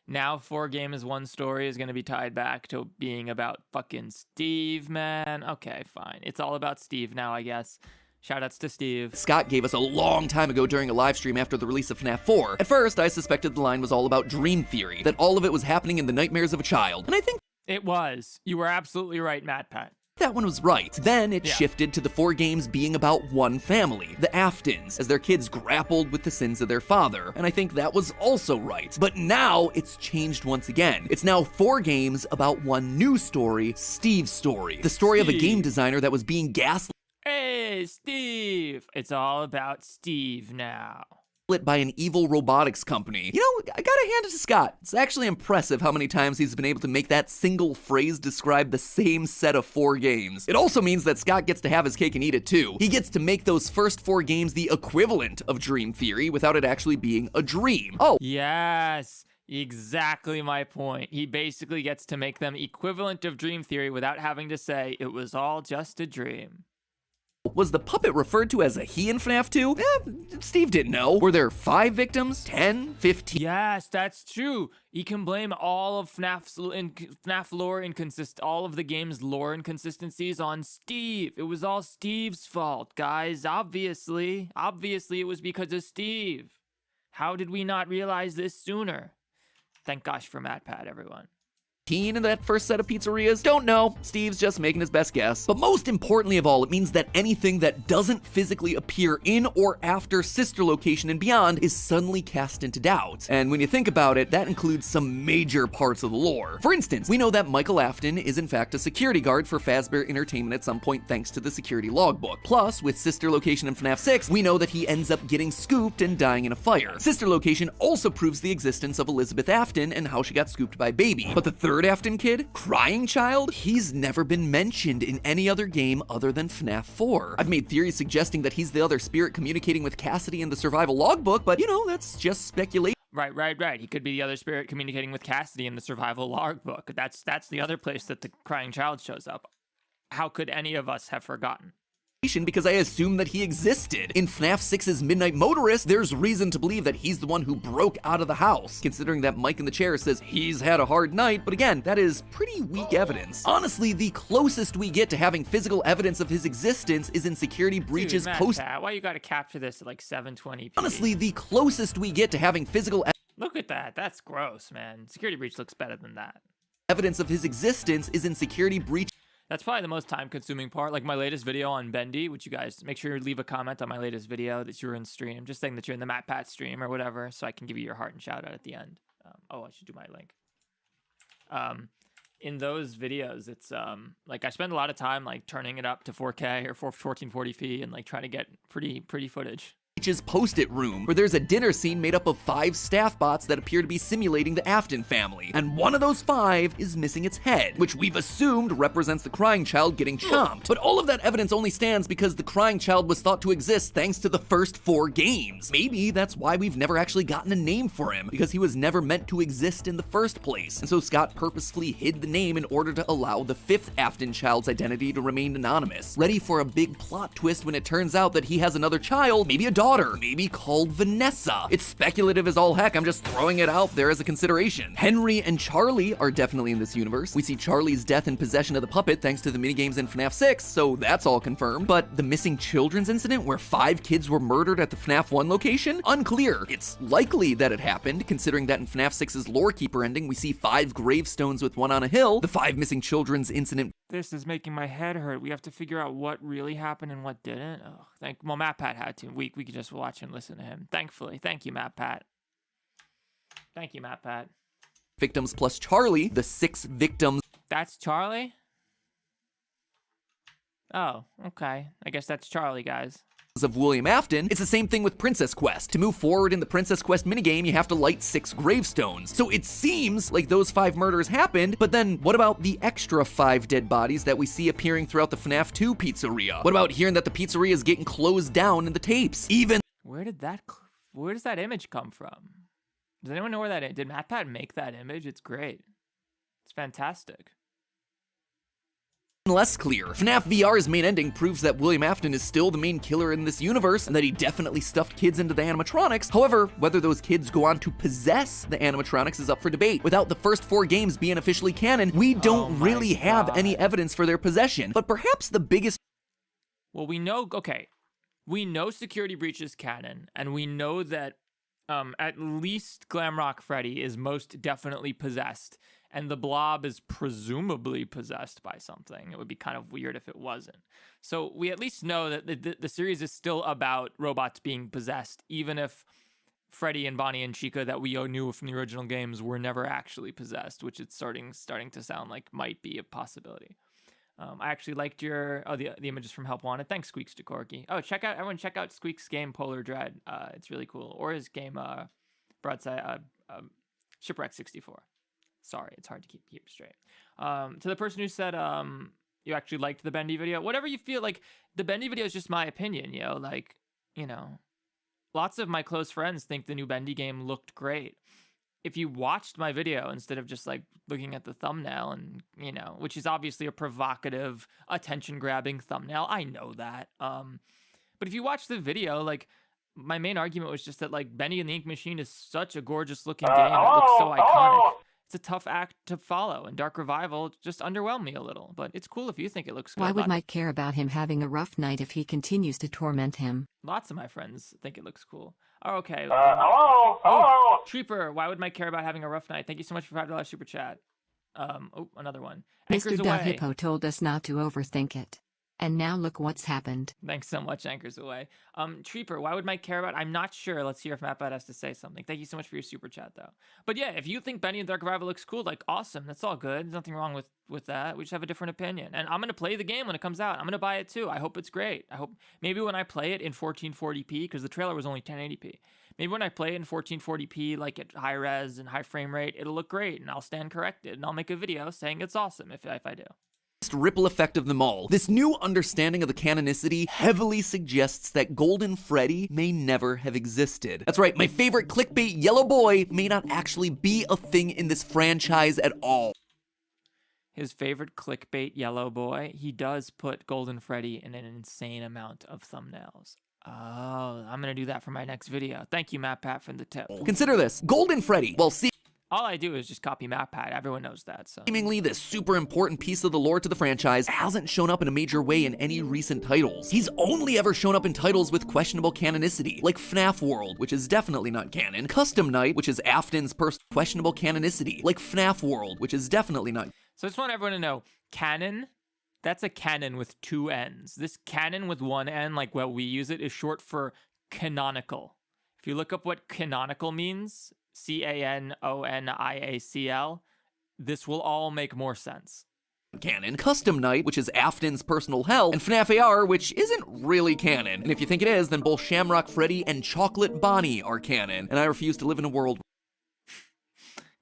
Now 4 games, 1 story is going to be tied back to being about fucking Steve, man. Okay, fine. It's all about Steve now, I guess. Shoutouts to Steve. Scott gave us a long time ago during a live stream after the release of FNAF 4. At first, I suspected the line was all about dream theory, that all of it was happening in the nightmares of a child. And I think It was. You were absolutely right, MatPat. that one was right. Then it shifted to the 4 games being about one family, the Aftons, as their kids grappled with the sins of their father. And I think that was also right. But now it's changed once again. It's now 4 games about one new story, Steve's story. The story of a game designer that was being gaslit Hey, Steve! It's all about Steve now. by an evil robotics company. You know, I gotta hand it to Scott. It's actually impressive how many times he's been able to make that single phrase describe the same set of 4 games. It also means that Scott gets to have his cake and eat it too. He gets to make those first 4 games the equivalent of dream theory without it actually being a dream. Oh, Yes, exactly my point. He basically gets to make them equivalent of dream theory without having to say it was all just a dream. was the puppet referred to as a he in FNAF 2? Steve didn't know. Were there 5 victims? 10? 15? Yes, that's true. He can blame all of FNAF lore all of the game's lore inconsistencies on Steve. It was all Steve's fault, guys. Obviously it was because of Steve. How did we not realize this sooner? Thank gosh for MatPat, everyone. In that first set of pizzerias? Don't know. Steve's just making his best guess. But most importantly of all, it means that anything that doesn't physically appear in or after Sister Location and beyond is suddenly cast into doubt. And when you think about it, that includes some major parts of the lore. For instance, we know that Michael Afton is in fact a security guard for Fazbear Entertainment at some point thanks to the security logbook. Plus, with Sister Location in FNAF 6, we know that he ends up getting scooped and dying in a fire. Sister Location also proves the existence of Elizabeth Afton and how she got scooped by Baby. But the third Afton kid, Crying Child, he's never been mentioned in any other game other than FNAF 4. I've made theories suggesting that he's the other spirit communicating with Cassidy in the survival logbook, but you know, that's just speculation. Right. He could be the other spirit communicating with Cassidy in the survival logbook. That's the other place that the crying child shows up. How could any of us have forgotten? Because I assumed that he existed. In FNAF 6's Midnight Motorist, there's reason to believe that he's the one who broke out of the house, considering that Mike in the chair says he's had a hard night, but again, that is pretty weak evidence. Honestly, the closest we get to having physical evidence of his existence is in Security Breach's post- Why you gotta capture this at like 720p? Honestly, the closest we get to having physical Look at that. That's gross, man. Security Breach looks better than that. evidence of his existence is in Security Breach. That's probably the most time-consuming part. Like my latest video on Bendy, which you guys make sure you leave a comment on my latest video that you were in stream. Just saying that you're in the MatPat stream or whatever, so I can give you your heart and shout out at the end. I should do my link. In those videos, it's like I spend a lot of time like turning it up to 4K or 1440p and like trying to get pretty footage. H's post-it room, where there's a dinner scene made up of 5 staff bots that appear to be simulating the Afton family, and one of those 5 is missing its head, which we've assumed represents the crying child getting chomped. But all of that evidence only stands because the crying child was thought to exist thanks to the first 4 games. Maybe that's why we've never actually gotten a name for him, because he was never meant to exist in the first place, and so Scott purposefully hid the name in order to allow the 5th Afton child's identity to remain anonymous, ready for a big plot twist when it turns out that he has another child, maybe a daughter, maybe called Vanessa. It's speculative as all heck, I'm just throwing it out there as a consideration. Henry and Charlie are definitely in this universe. We see Charlie's death and possession of the puppet thanks to the minigames in FNAF 6, so that's all confirmed. But the missing children's incident where 5 kids were murdered at the FNAF 1 location? Unclear. It's likely that it happened, considering that in FNAF 6's Lorekeeper ending, we see 5 gravestones with one on a hill. The 5 missing children's incident. This is making my head hurt. We have to figure out what really happened and what didn't. Oh, well, MatPat had to. We could just watch and listen to him. Thankfully. Thank you, MatPat. Thank you, MatPat. Victims plus Charlie, the 6 victims. That's Charlie? Oh, okay. I guess that's Charlie, guys. Of William Afton. It's the same thing with Princess Quest. To move forward in the Princess Quest minigame, you have to light 6 gravestones. So it seems like those 5 murders happened, but then what about the extra 5 dead bodies that we see appearing throughout the FNAF 2 pizzeria? What about hearing that the pizzeria is getting closed down in the tapes? Where does that image come from? Does anyone know where that is? Did MatPat make that image? It's great. It's fantastic. Less clear. FNAF VR's main ending proves that William Afton is still the main killer in this universe and that he definitely stuffed kids into the animatronics. However, whether those kids go on to possess the animatronics is up for debate. Without the first 4 games being officially canon, we don't really have any evidence for their possession. But perhaps the biggest... Well, we know Security Breach is canon, and we know that at least Glamrock Freddy is most definitely possessed. And the Blob is presumably possessed by something. It would be kind of weird if it wasn't. So we at least know that the series is still about robots being possessed, even if Freddy and Bonnie and Chica that we knew from the original games were never actually possessed, which it's starting to sound like might be a possibility. I actually liked your the images from Help Wanted. Thanks, Squeaks to Corky. Oh, everyone check out Squeaks' game Polar Dread. It's really cool. Or his game Broadside Shipwreck 64. Sorry, it's hard to keep straight. To the person who said you actually liked the Bendy video, whatever you feel, like the Bendy video is just my opinion, lots of my close friends think the new Bendy game looked great. If you watched my video instead of just like looking at the thumbnail and, which is obviously a provocative, attention-grabbing thumbnail, I know that. But if you watch the video, like my main argument was just that like Bendy and the Ink Machine is such a gorgeous looking game. It looks so iconic. It's a tough act to follow, and Dark Revival just underwhelmed me a little, but it's cool if you think it looks good. Why would Mike care about him having a rough night if he continues to torment him? Lots of my friends think it looks cool. Oh, okay. Hello? Hello? Trooper, why would Mike care about having a rough night? Thank you so much for $5 super chat. Another one. Mr. Anchors Da Away. Hippo told us not to overthink it. And now look what's happened. Thanks so much, Anchors Away. Trooper, why would Mike care about? I'm not sure. Let's hear if MatPat has to say something. Thank you so much for your super chat, though. But yeah, if you think Bendy and Dark Revival looks cool, like awesome. That's all good. There's nothing wrong with that. We just have a different opinion. And I'm gonna play the game when it comes out. I'm gonna buy it too. I hope it's great. I hope maybe when I play it in 1440p, because the trailer was only 1080p. Maybe when I play it in 1440p, like at high res and high frame rate, it'll look great, and I'll stand corrected, and I'll make a video saying it's awesome if I do. Ripple effect of them all. This new understanding of the canonicity heavily suggests that Golden Freddy may never have existed. That's right, my favorite clickbait yellow boy may not actually be a thing in this franchise at all. His favorite clickbait yellow boy, he does put Golden Freddy in an insane amount of thumbnails. Oh, I'm gonna do that for my next video. Thank you, MatPat, for the tip. Consider this, Golden Freddy, well, all I do is just copy MatPat. Everyone knows that, so. Seemingly this super important piece of the lore to the franchise hasn't shown up in a major way in any recent titles. He's only ever shown up in titles with questionable canonicity, like FNAF World, which is definitely not canon, Custom Night, which is Afton's questionable canonicity, like FNAF World, which is definitely not. So I just want everyone to know, canon, that's a canon with 2 N's. This canon with 1 N, like what we use it, is short for canonical. If you look up what canonical means, CANONIACL, this will all make more sense. Canon, Custom Night, which is Afton's personal hell, and FNAF AR, which isn't really canon. And if you think it is, then both Shamrock Freddy and Chocolate Bonnie are canon, and I refuse to live in a world.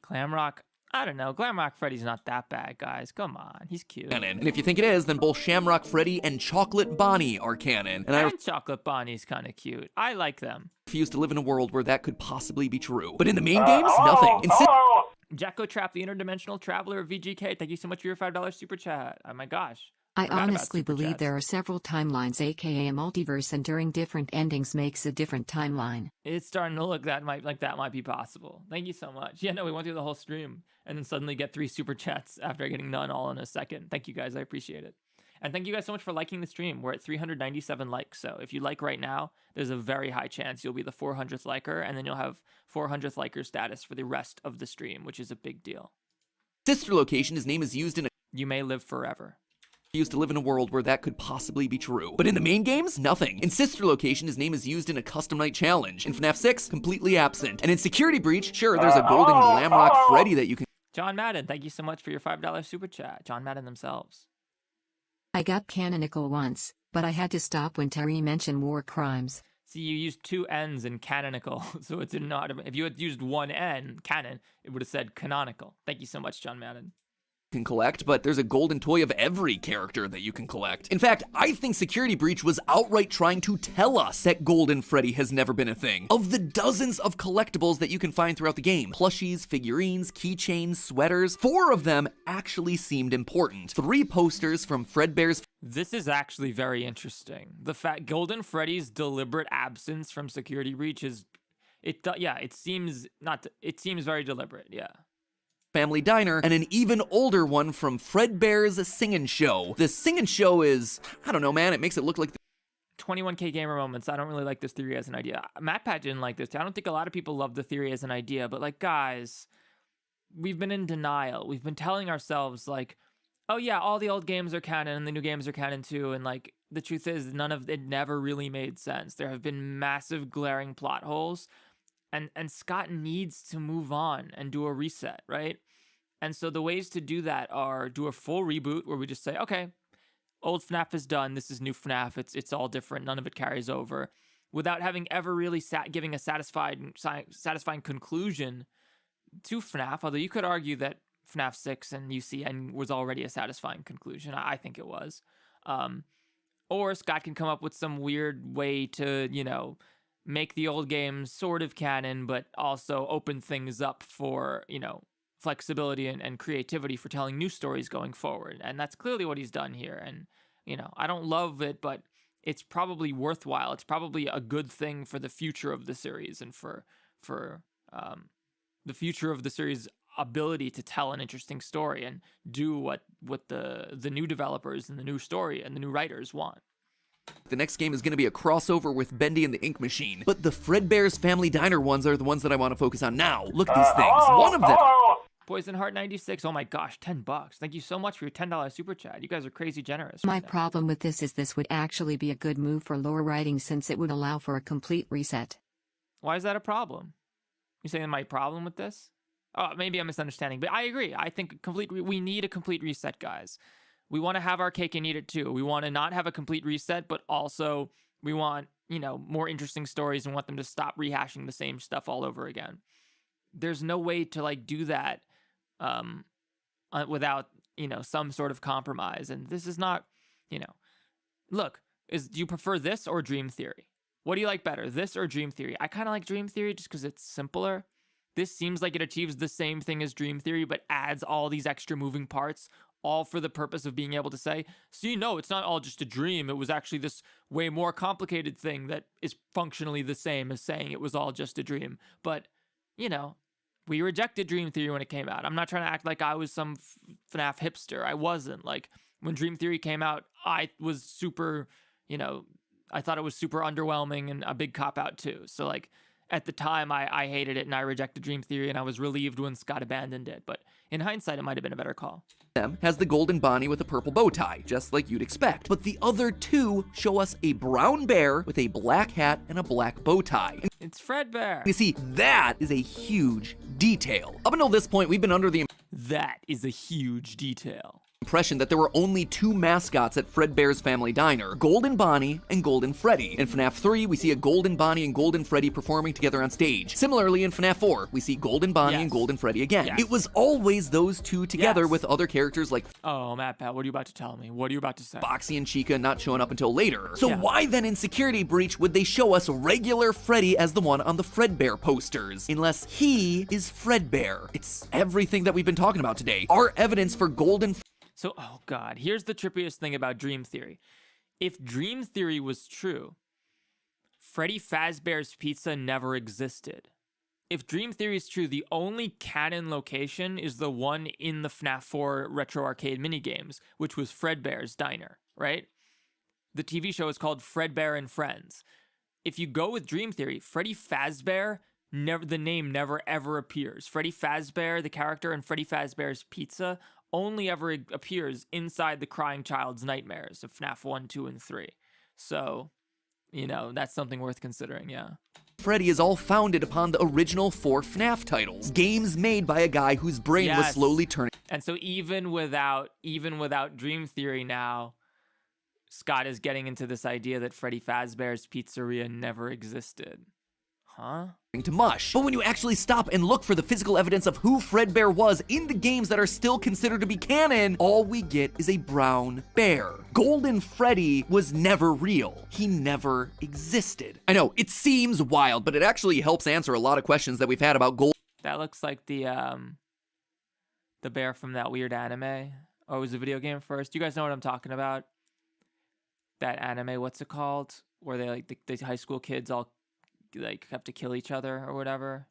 Glamrock, I don't know. Glamrock Freddy's not that bad, guys. Come on, he's cute. Canon. And if you think it is, then both Shamrock Freddy and Chocolate Bonnie are canon, and I Chocolate Bonnie's kind of cute. I like them. refuse to live in a world where that could possibly be true. But in the main games, nothing. Jacko Trap, the interdimensional traveler of VGK, thank you so much for your $5 super chat. Oh my gosh. I Forgot about honestly super believe chats. there are several timelines, aka a multiverse, and during different endings makes a different timeline. It's starting to look that might be possible. Thank you so much. Yeah, no, we went through the whole stream and then suddenly get 3 super chats after getting none all in a second. Thank you guys, I appreciate it. And thank you guys so much for liking the stream. We're at 397 likes, so if you like right now, there's a very high chance you'll be the 400th liker, and then you'll have 400th liker status for the rest of the stream, which is a big deal. Sister Location, his name is used in a You may live forever. used to live in a world where that could possibly be true. But in the main games, nothing. In Sister Location, his name is used in a Custom Night challenge. In FNAF 6, completely absent. And in Security Breach, sure, there's a golden Glamrock Freddy that you can John Madden, thank you so much for your $5 super chat. John Madden themselves. I got canonical once, but I had to stop when Terry mentioned war crimes. See, you used 2 N's in canonical, so it didn't know if you had used 1 N, canon, it would have said canonical. Thank you so much, John Madden. collect, but there's a golden toy of every character that you can collect. In fact, I think Security Breach was outright trying to tell us that Golden Freddy has never been a thing. Of the dozens of collectibles that you can find throughout the game, plushies, figurines, keychains, sweaters, 4 of them actually seemed important. 3 posters from Fredbear's This is actually very interesting. The fact Golden Freddy's deliberate absence from Security Breach is, it seems very deliberate, yeah. Family Diner, and an even older one from Fredbear's Singin' Show. The Singin' Show is, I don't know, man, it makes it look like 21K gamer moments. I don't really like this theory as an idea. MatPat didn't like this. I don't think a lot of people love the theory as an idea, but like, guys, we've been in denial. We've been telling ourselves like, oh yeah, all the old games are canon and the new games are canon too. And like, the truth is none of it never really made sense. There have been massive glaring plot holes. And Scott needs to move on and do a reset, right? And so the ways to do that are do a full reboot where we just say, okay, old FNAF is done. This is new FNAF. It's all different. None of it carries over, without having ever really giving a satisfying conclusion to FNAF. Although you could argue that FNAF 6 and UCN was already a satisfying conclusion. I think it was. Or Scott can come up with some weird way to, make the old games sort of canon, but also open things up for, flexibility and creativity for telling new stories going forward. And that's clearly what he's done here. And, I don't love it, but it's probably worthwhile. It's probably a good thing for the future of the series and for the future of the series' ability to tell an interesting story and do what the new developers and the new story and the new writers want. the next game is going to be a crossover with Bendy and the Ink Machine. But the Fredbear's Family Diner ones are the ones that I want to focus on now. Look at these things. One of them. Poison Heart 96. Oh my gosh, $10. Thank you so much for your $10 super chat. You guys are crazy generous. My problem with this is this would actually be a good move for lore writing since it would allow for a complete reset. Why is that a problem? You saying my problem with this? Oh, maybe I'm misunderstanding, but I agree. I think we need a complete reset, guys. We want to have our cake and eat it too. We want to not have a complete reset, but also we want, more interesting stories and want them to stop rehashing the same stuff all over again. There's no way to do that without, some sort of compromise. And this is not, look, do you prefer this or Dream Theory? What do you like better, this or Dream Theory? I kind of like Dream Theory just because it's simpler. This seems like it achieves the same thing as Dream Theory, but adds all these extra moving parts, all for the purpose of being able to say, see, no, it's not all just a dream. It was actually this way more complicated thing that is functionally the same as saying it was all just a dream. But, we rejected Dream Theory when it came out. I'm not trying to act like I was some FNAF hipster. I wasn't. Like, when Dream Theory came out, I was super, I thought it was super underwhelming and a big cop-out too. So, at the time, I hated it and I rejected Dream Theory and I was relieved when Scott abandoned it. But in hindsight, it might have been a better call. Has the golden Bonnie with a purple bow tie, just like you'd expect. But the other two show us a brown bear with a black hat and a black bow tie. It's Fredbear. You see, that is a huge detail. Up until this point, we've been under the That is a huge detail. Impression that there were only 2 mascots at Fredbear's Family Diner, Golden Bonnie and Golden Freddy. In FNAF 3, we see a Golden Bonnie and Golden Freddy performing together on stage. Similarly, in FNAF 4, we see Golden Bonnie and Golden Freddy again. Yes. It was always those two together with other characters like Oh, MatPat, what are you about to tell me? What are you about to say? Foxy and Chica not showing up until later. So why then in Security Breach would they show us regular Freddy as the one on the Fredbear posters? Unless he is Fredbear. It's everything that we've been talking about today. Our evidence for Golden So, oh god, here's the trippiest thing about Dream Theory. If Dream Theory was true, Freddy Fazbear's Pizza never existed. If Dream Theory is true, the only canon location is the one in the FNAF 4 Retro Arcade minigames, which was Fredbear's Diner, right? The TV show is called Fredbear and Friends. If you go with Dream Theory, Freddy Fazbear, the name never ever appears. Freddy Fazbear, the character in Freddy Fazbear's Pizza, only ever appears inside the crying child's nightmares of FNAF 1, 2, and 3. So, you know, that's something worth considering, yeah. Freddy is all founded upon the original 4 FNAF titles, games made by a guy whose brain was slowly turning. And so even without Dream Theory now, Scott is getting into this idea that Freddy Fazbear's Pizzeria never existed. Huh? To mush. But when you actually stop and look for the physical evidence of who Fredbear was in the games that are still considered to be canon, all we get is a brown bear. Golden Freddy was never real. He never existed. I know, it seems wild, but it actually helps answer a lot of questions that we've had about Gold. That looks like the bear from that weird anime. Oh, it was a video game first. You guys know what I'm talking about? That anime, what's it called? Where they like the high school kids all like have to kill each other or whatever.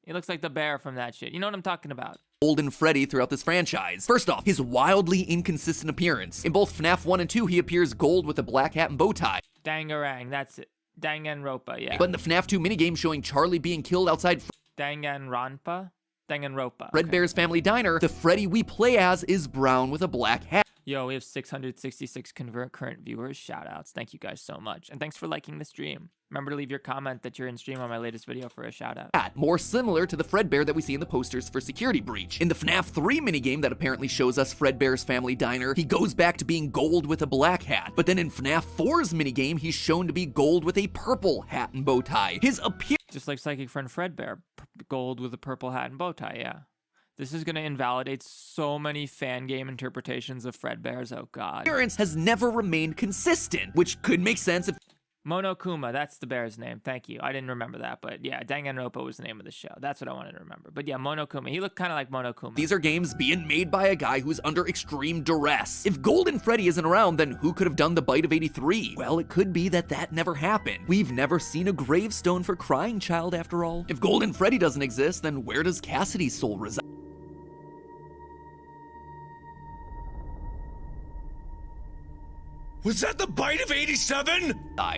It looks like the bear from that shit. You know what I'm talking about? Golden Freddy throughout this franchise. First off, his wildly inconsistent appearance. In both FNAF 1 and 2, he appears gold with a black hat and bow tie. Dangarang, that's it. Danganronpa, yeah. But in the FNAF 2 minigame showing Charlie being killed outside Danganronpa? Danganronpa. Fredbear's Family Diner, the Freddy we play as is brown with a black hat. Yo, we have 666 concurrent viewers. Shout outs. Thank you guys so much. And thanks for liking the stream. Remember to leave your comment that you're in stream on my latest video for a shout out. More similar to the Fredbear that we see in the posters for Security Breach. In the FNAF 3 minigame that apparently shows us Fredbear's Family Diner, he goes back to being gold with a black hat. But then in FNAF 4's minigame, he's shown to be gold with a purple hat and bow tie. His appearance, just like Psychic Friend Fredbear, gold with a purple hat and bow tie, yeah. This is going to invalidate so many fan game interpretations of Fredbears, oh god. Has never remained consistent, which could make sense if Monokuma, that's the bear's name. Thank you. I didn't remember that, but yeah, Danganronpa was the name of the show. That's what I wanted to remember. But yeah, Monokuma. He looked kind of like Monokuma. These are games being made by a guy who's under extreme duress. If Golden Freddy isn't around, then who could have done the bite of 83? Well, it could be that never happened. We've never seen a gravestone for Crying Child after all. If Golden Freddy doesn't exist, then where does Cassidy's soul reside? Was that the bite of 87?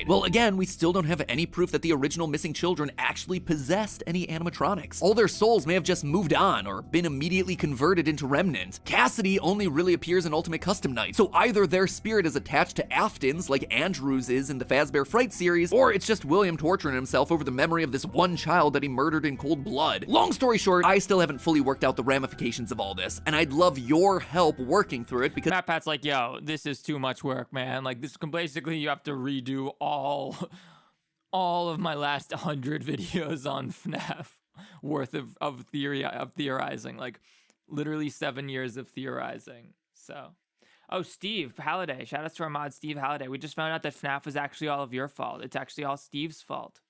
Well, again, we still don't have any proof that the original missing children actually possessed any animatronics. All their souls may have just moved on or been immediately converted into remnants. Cassidy only really appears in Ultimate Custom Night, so either their spirit is attached to Afton's like Andrew's is in the Fazbear Fright series, or it's just William torturing himself over the memory of this one child that he murdered in cold blood. Long story short, I still haven't fully worked out the ramifications of all this, and I'd love your help working through it because MatPat's like, yo, this is too much work, man. Like, this can basically, you have to redo all of my last 100 videos on FNAF worth of theorizing, like literally 7 years of theorizing. So, oh, Steve Halliday, shout out to our mod Steve Halliday. We just found out that FNAF was actually all of your fault. It's actually all Steve's fault.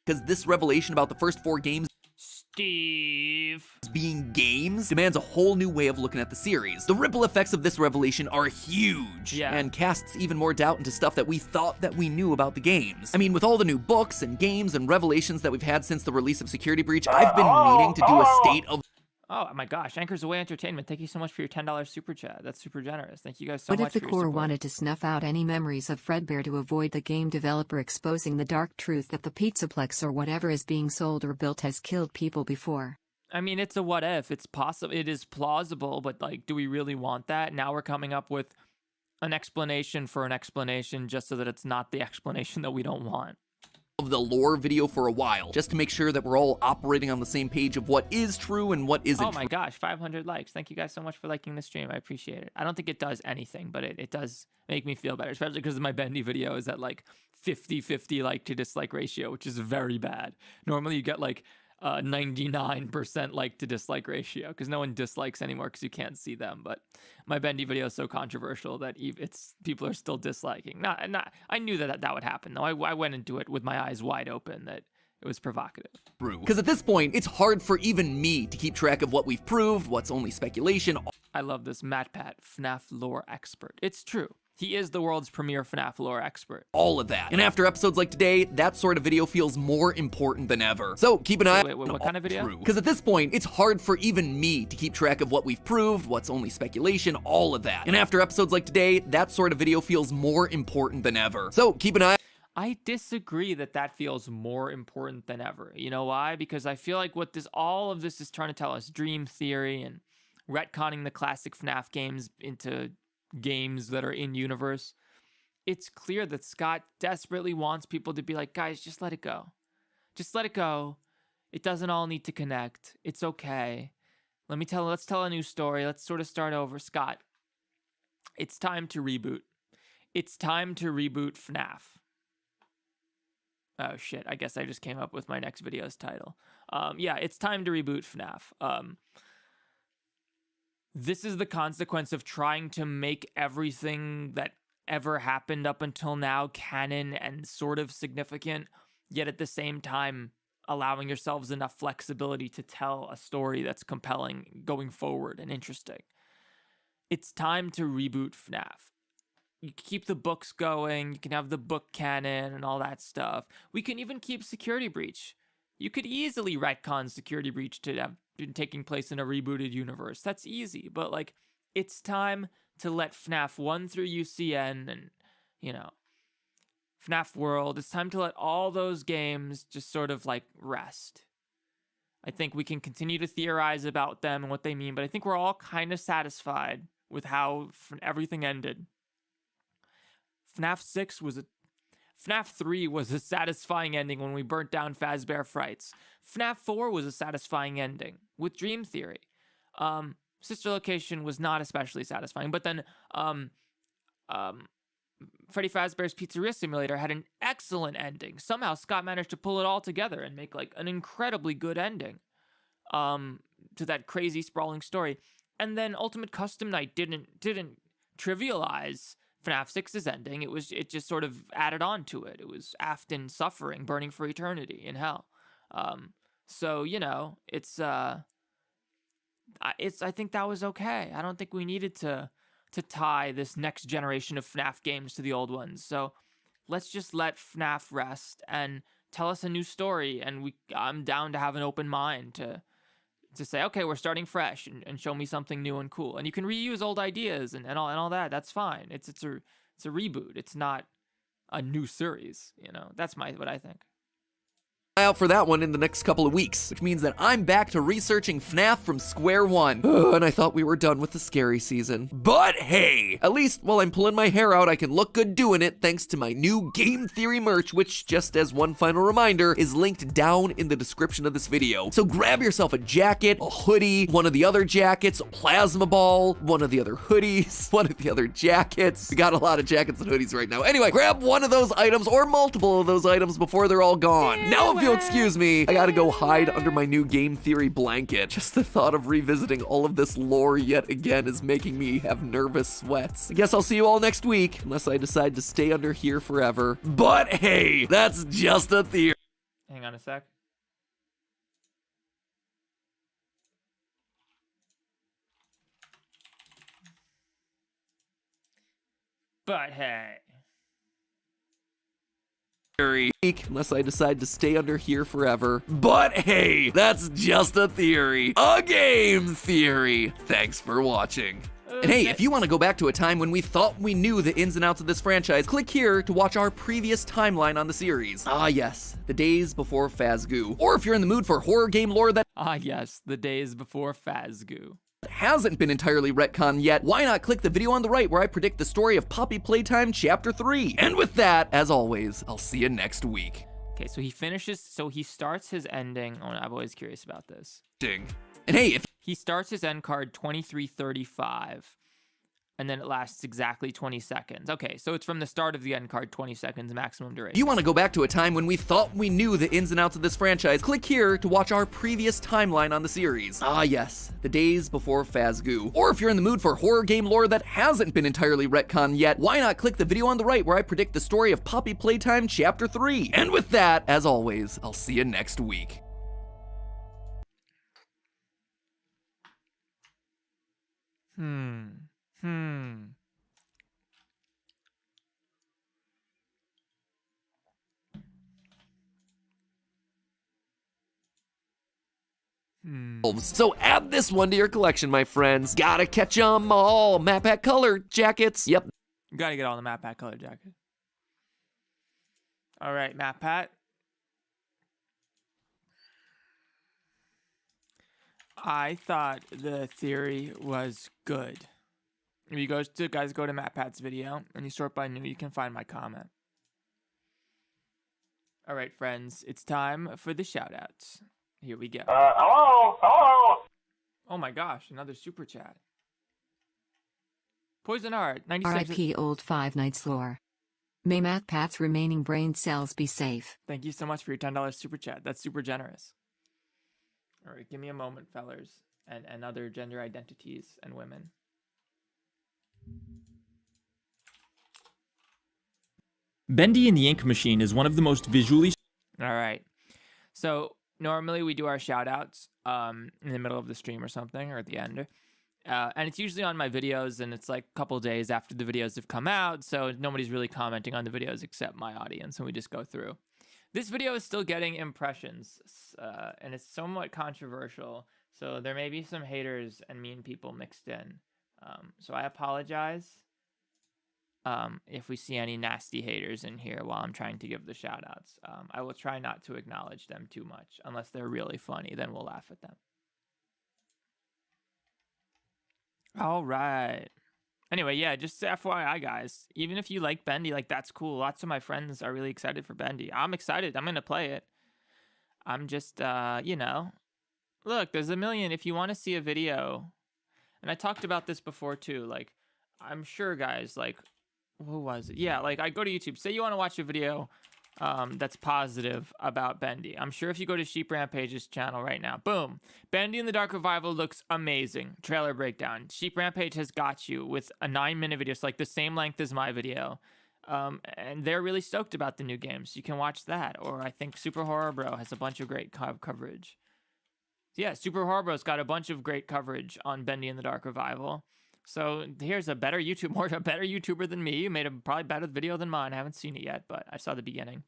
Because this revelation about the first 4 games Steve being games demands a whole new way of looking at the series. The ripple effects of this revelation are huge, and casts even more doubt into stuff that we thought that we knew about the games. I mean, with all the new books and games and revelations that we've had since the release of Security Breach, I've been meaning to do a state of... Oh my gosh, Anchors Away Entertainment, thank you so much for your $10 super chat. That's super generous. Thank you guys so much for your support. What if the core wanted to snuff out any memories of Fredbear to avoid the game developer exposing the dark truth that the Pizzaplex or whatever is being sold or built has killed people before? I mean, it's a what if. It's possible. It is plausible, but like, do we really want that? Now we're coming up with an explanation for an explanation just so that it's not the explanation that we don't want. of the lore video for a while, just to make sure that we're all operating on the same page of what is true and what isn't. Oh my gosh, 500 likes. Thank you guys so much for liking the stream. I appreciate it. I don't think it does anything, but it does make me feel better, especially because my bendy video is at like 50-50 like to dislike ratio, which is very bad. Normally you get like 99% like to dislike ratio because no one dislikes anymore because you can't see them. But my bendy video is so controversial that people are still disliking. I knew that would happen though. I went into it with my eyes wide open that it was provocative. Because at this point, it's hard for even me to keep track of what we've proved, what's only speculation. I love this MatPat, FNAF lore expert. It's true. He is the world's premier FNAF lore expert. All of that. And after episodes like today, that sort of video feels more important than ever. So keep an eye Wait, what kind of video? Because at this point, it's hard for even me to keep track of what we've proved, what's only speculation, all of that. And after episodes like today, that sort of video feels more important than ever. So keep an eye. I disagree that feels more important than ever. You know why? Because I feel like all of this is trying to tell us, dream theory and retconning the classic FNAF games into games that are in universe. It's clear that Scott desperately wants people to be like, guys, just let it go. Just let it go. It doesn't all need to connect. It's okay. Let's tell a new story. Let's sort of start over. Scott, it's time to reboot. It's time to reboot FNAF. Oh shit, I guess I just came up with my next video's title. Yeah, it's time to reboot FNAF. This is the consequence of trying to make everything that ever happened up until now canon and sort of significant, yet at the same time allowing yourselves enough flexibility to tell a story that's compelling going forward and interesting. It's time to reboot FNAF. You can keep the books going, you can have the book canon and all that stuff. We can even keep Security Breach. You could easily retcon Security Breach to have been taking place in a rebooted universe. That's easy, but like, it's time to let FNAF 1 through UCN and, FNAF World, it's time to let all those games just sort of like rest. I think we can continue to theorize about them and what they mean, but I think we're all kind of satisfied with how everything ended. FNAF 3 was a satisfying ending when we burnt down Fazbear Frights. FNAF 4 was a satisfying ending with Dream Theory. Sister Location was not especially satisfying, but then Freddy Fazbear's Pizzeria Simulator had an excellent ending. Somehow Scott managed to pull it all together and make like an incredibly good ending to that crazy sprawling story. And then Ultimate Custom Night didn't trivialize FNAF 6's ending. It just sort of added on to it. It was Afton suffering, burning for eternity in hell. So I think that was okay. I don't think we needed to tie this next generation of FNAF games to the old ones. So let's just let FNAF rest and tell us a new story. And I'm down to have an open mind to say, okay, we're starting fresh and show me something new and cool. And you can reuse old ideas and all that. That's fine. It's a reboot. It's not a new series. That's what I think. Out for that one in the next couple of weeks, which means that I'm back to researching FNAF from square one. And I thought we were done with the scary season. But hey, at least while I'm pulling my hair out, I can look good doing it thanks to my new Game Theory merch, which, just as one final reminder, is linked down in the description of this video. So grab yourself a jacket, a hoodie, one of the other jackets, a plasma ball, one of the other hoodies, one of the other jackets. We got a lot of jackets and hoodies right now. Anyway, grab one of those items or multiple of those items before they're all gone. Now if you'll excuse me, I gotta go hide under my new Game Theory blanket. Just the thought of revisiting all of this lore yet again is making me have nervous sweats. I guess I'll see you all next week, unless I decide to stay under here forever. But hey, that's just a theory. Hang on a sec. But hey. Unless I decide to stay under here forever. But hey, that's just a theory. A game theory. Thanks for watching. And hey, if you want to go back to a time when we thought we knew the ins and outs of this franchise, click here to watch our previous timeline on the series. Ah yes, the days before Fazgoo. Or if you're in the mood for horror game lore that the days before Fazgoo hasn't been entirely retconned yet, why not click the video on the right where I predict the story of Poppy Playtime Chapter 3. And with that, as always, I'll see you next week. Okay, so he finishes. So he starts his ending. Oh, I'm always curious about this. Ding. And hey, if He starts his end card 23:35, and then it lasts exactly 20 seconds. Okay, so it's from the start of the end card, 20 seconds maximum duration. you want to go back to a time when we thought we knew the ins and outs of this franchise, click here to watch our previous timeline on the series. Ah yes, the days before Phasgoo. Or if you're in the mood for horror game lore that hasn't been entirely retconned yet, why not click the video on the right where I predict the story of Poppy Playtime Chapter 3. And with that, as always, I'll see you next week. So add this one to your collection, my friends. Gotta catch 'em all. MatPat color jackets. Yep. You gotta get all the MatPat color jacket. All right, MatPat. I thought the theory was good. If you guys go to MatPat's video and you sort by new, you can find my comment. All right, friends, it's time for the shoutouts. Here we go. Hello? Oh my gosh, another super chat. Poison Art, 96. R.I.P. Old Five Nights lore. May MatPat's remaining brain cells be safe. Thank you so much for your $10 super chat. That's super generous. All right, give me a moment, fellers, and other gender identities and women. Bendy and the Ink Machine is one of the most visually... All right. So normally we do our shout outs in the middle of the stream or something, or at the end. And it's usually on my videos, and it's like a couple days after the videos have come out, so nobody's really commenting on the videos except my audience, and we just go through. This video is still getting impressions, and it's somewhat controversial, so there may be some haters and mean people mixed in. So I apologize if we see any nasty haters in here while I'm trying to give the shout-outs. I will try not to acknowledge them too much, unless they're really funny, then we'll laugh at them. All right. Anyway, yeah, just FYI, guys. Even if you like Bendy, like, that's cool. Lots of my friends are really excited for Bendy. I'm excited. I'm going to play it. I'm just, you know. Look, there's a million. If you want to see a video, and I talked about this before, too. Like, I'm sure, guys, like, what was it? Yeah, like, I go to YouTube. Say you want to watch a video that's positive about Bendy. I'm sure if you go to Sheep Rampage's channel right now, boom, Bendy in the Dark Revival looks amazing. Trailer breakdown. Sheep Rampage has got you with a 9-minute video. It's like the same length as my video. And they're really stoked about the new game, so you can watch that. Or I think Super Horror Bro has a bunch of great coverage. Yeah, Super Horror Bro's got a bunch of great coverage on Bendy in the Dark Revival. So here's a better YouTuber than me. You made a probably better video than mine. I haven't seen it yet, but I saw the beginning.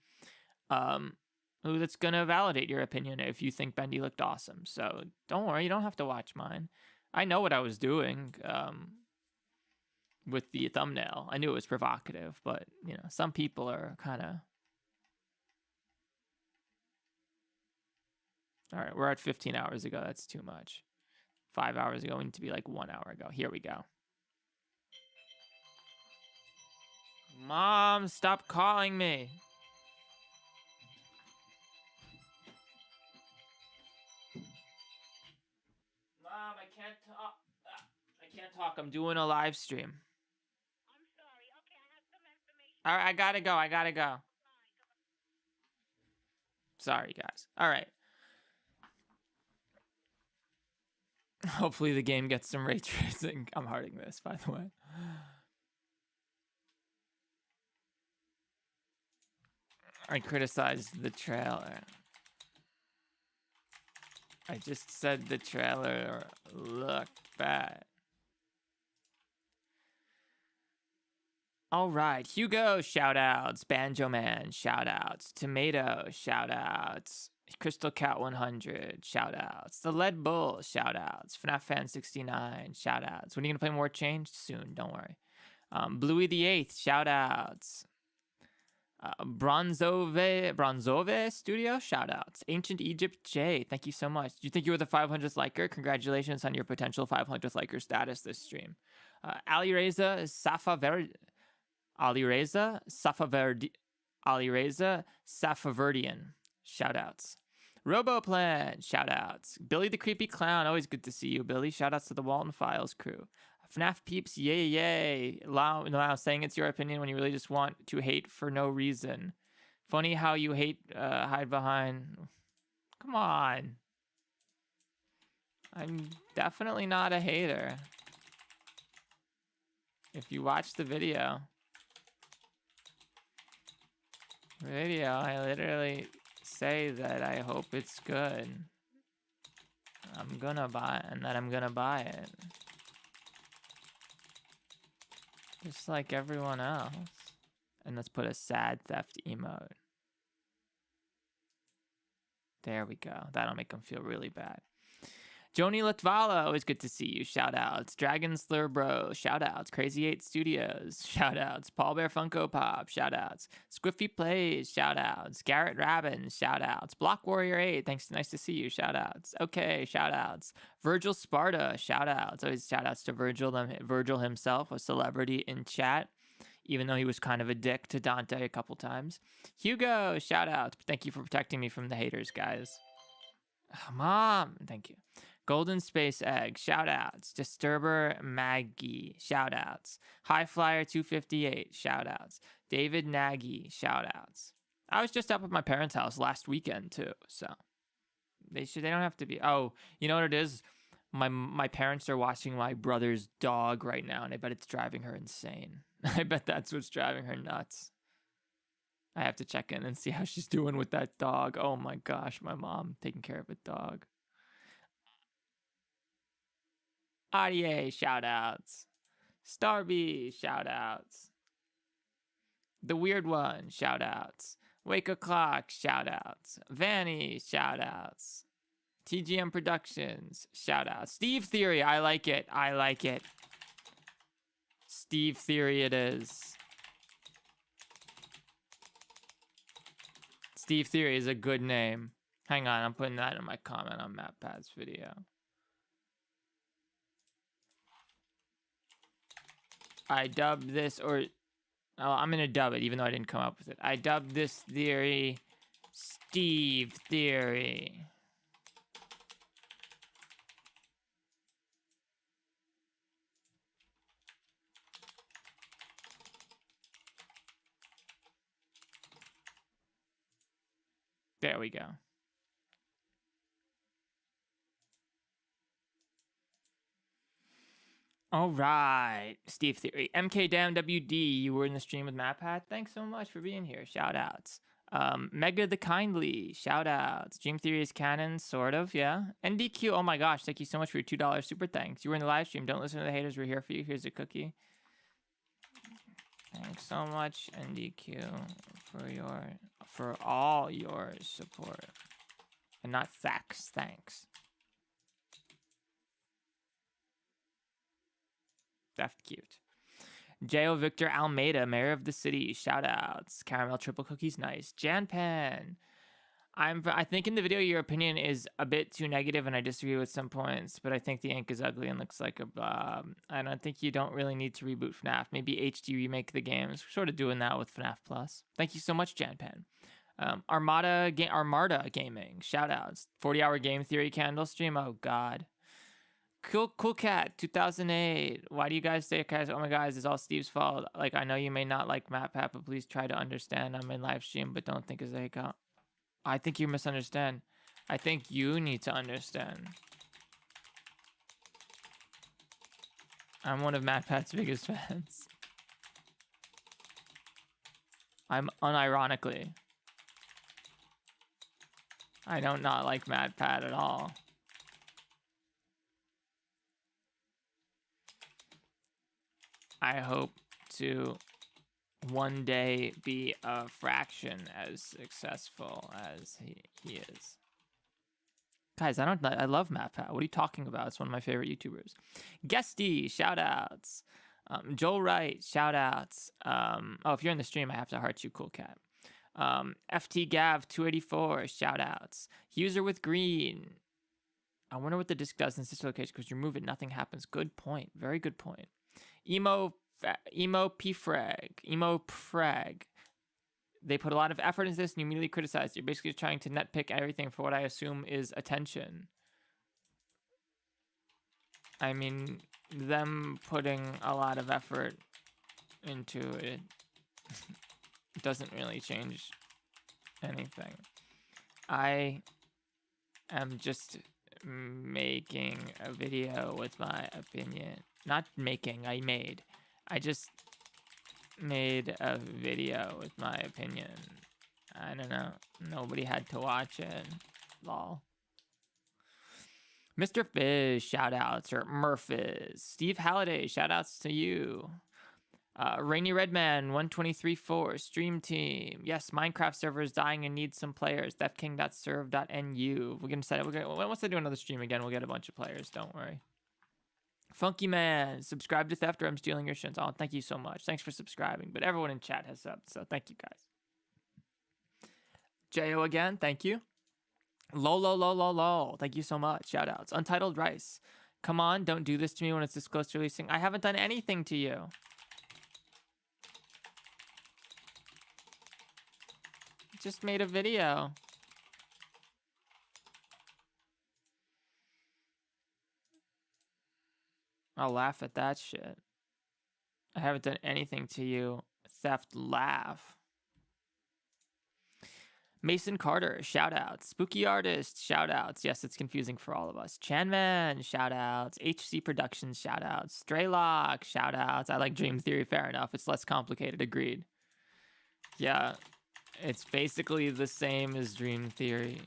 That's gonna validate your opinion if you think Bendy looked awesome. So don't worry, you don't have to watch mine. I know what I was doing with the thumbnail. I knew it was provocative, but you know, some people are kind of. All right, we're at 15 hours ago. That's too much. 5 hours ago. We need to be like 1 hour ago. Here we go. Mom, stop calling me. Mom, I can't talk. I can't talk. I'm doing a live stream. I'm sorry. Okay, I have some information. All right, I gotta go. Sorry, guys. All right. Hopefully the game gets some ray tracing. I'm hearting this, by the way. I criticized the trailer. I just said the trailer looked bad. All right, Hugo, shoutouts. Banjo Man, shoutouts. Tomato, shoutouts. Crystal Cat 100, shoutouts. The Lead Bull, shoutouts. FNAF Fan 69, shoutouts. When are you gonna play more Change? Soon, don't worry. Bluey the 8th, shoutouts. Bronzove Studio, shoutouts. Ancient Egypt J, thank you so much. Do you think you were the 500th liker? Congratulations on your potential 500th liker status this stream. Ali Reza, Safaverdian, shoutouts. Roboplan, shoutouts. Billy the Creepy Clown, always good to see you, Billy. Shoutouts to the Walton Files crew. FNAF peeps, yay, yay. Lau saying it's your opinion when you really just want to hate for no reason. Funny how you hide behind. Come on. I'm definitely not a hater. If you watch the video, I literally say that I hope it's good. I'm gonna buy it, and that I'm gonna buy it. Just like everyone else. And let's put a sad theft emote. There we go. That'll make them feel really bad. Joni Latvala, always good to see you. Shoutouts. Dragon Slur Bro, shoutouts. Crazy 8 Studios, shoutouts. Paul Bear Funko Pop, shoutouts. Squiffy Plays, shoutouts. Garrett Rabin, shoutouts. Block Warrior 8, thanks, nice to see you. Shoutouts. Okay, shoutouts. Virgil Sparta, shoutouts. Always shoutouts to Virgil himself, a celebrity in chat, even though he was kind of a dick to Dante a couple times. Hugo, shoutouts. Thank you for protecting me from the haters, guys. Mom, thank you. Golden Space Egg, shoutouts. Disturber Maggie, shoutouts. High Flyer 258, shoutouts. David Nagy, shoutouts. I was just up at my parents' house last weekend too, so they don't have to be. Oh, you know what it is? My parents are watching my brother's dog right now, and I bet it's driving her insane. I bet that's what's driving her nuts. I have to check in and see how she's doing with that dog. Oh my gosh, my mom taking care of a dog. Audie, shoutouts. Starby, shoutouts. The Weird One, shoutouts. Wake O'Clock, shoutouts. Vanny, shoutouts. TGM Productions, shoutouts. Steve Theory, I like it. I like it. Steve Theory it is. Steve Theory is a good name. Hang on, I'm putting that in my comment on MatPat's video. I dubbed this, or oh, I'm gonna dub it, even though I didn't come up with it. I dubbed this theory Steve Theory. There we go. All right, Steve Theory. MK Damn WD, you were in the stream with MatPat. Thanks so much for being here. Shout outs. Mega the Kindly, shout outs. Dream Theory is canon, sort of, yeah. NDQ, oh my gosh, thank you so much for your $2 super thanks. You were in the live stream. Don't listen to the haters, we're here for you. Here's a cookie. Thanks so much, NDQ, for all your support. And not facts, thanks. Deft cute. J.O. Victor Almeida, Mayor of the City, shoutouts. Caramel Triple Cookies, nice. Janpan, I think in the video your opinion is a bit too negative and I disagree with some points, but I think the ink is ugly and looks like a and I think you don't really need to reboot FNAF. Maybe HD remake the games. We're sort of doing that with FNAF Plus. Thank you so much, Janpan. Armada Gaming, shoutouts. 40-hour game theory candle stream, oh god. Cool Cat 2008. Why do you guys say, guys? Oh my guys, it's all Steve's fault. Like, I know you may not like MatPat, but please try to understand. I'm in live stream, but don't think it's like I think you misunderstand. I think you need to understand. I'm one of MatPat's biggest fans. I'm unironically. I don't not like MatPat at all. I hope to one day be a fraction as successful as he is. Guys, I love MatPat. What are you talking about? It's one of my favorite YouTubers. Guesty, shoutouts. Joel Wright, shoutouts. Oh, if you're in the stream, I have to heart you, Cool Cat. FT Gav 284, shoutouts. User with green. I wonder what the disc does in this location because you remove it, nothing happens. Good point. Very good point. Emo Pfrag. they put a lot of effort into this and you immediately criticize. You're basically trying to nitpick everything for what I assume is attention. I mean, them putting a lot of effort into it doesn't really change anything. I am just making a video with my opinion. Not making, I made. I just made a video with my opinion. I don't know. Nobody had to watch it. Lol. Mr. Fish, shoutouts, or Murphys. Steve Halliday, shoutouts to you. Rainy Redman, 123.4, Stream Team. Yes, Minecraft server is dying and needs some players. Deathking.serve.nu. We're gonna set it. Once I do another stream again, we'll get a bunch of players. Don't worry. Funky Man, subscribe to Theft or I'm stealing your shins. Oh, thank you so much. Thanks for subscribing. But everyone in chat has subbed, so thank you guys. Jo again, thank you. Lol. Thank you so much. Shoutouts. Untitled Rice. Come on, don't do this to me when it's this close to releasing. I haven't done anything to you. Just made a video. I'll laugh at that shit. I haven't done anything to you. Theft laugh. Mason Carter, shoutouts. Spooky Artist, shoutouts. Yes, it's confusing for all of us. Chanman, shoutouts. HC Productions, shoutouts. Straylock, shoutouts. I like Dream Theory, fair enough. It's less complicated, agreed. Yeah, it's basically the same as Dream Theory,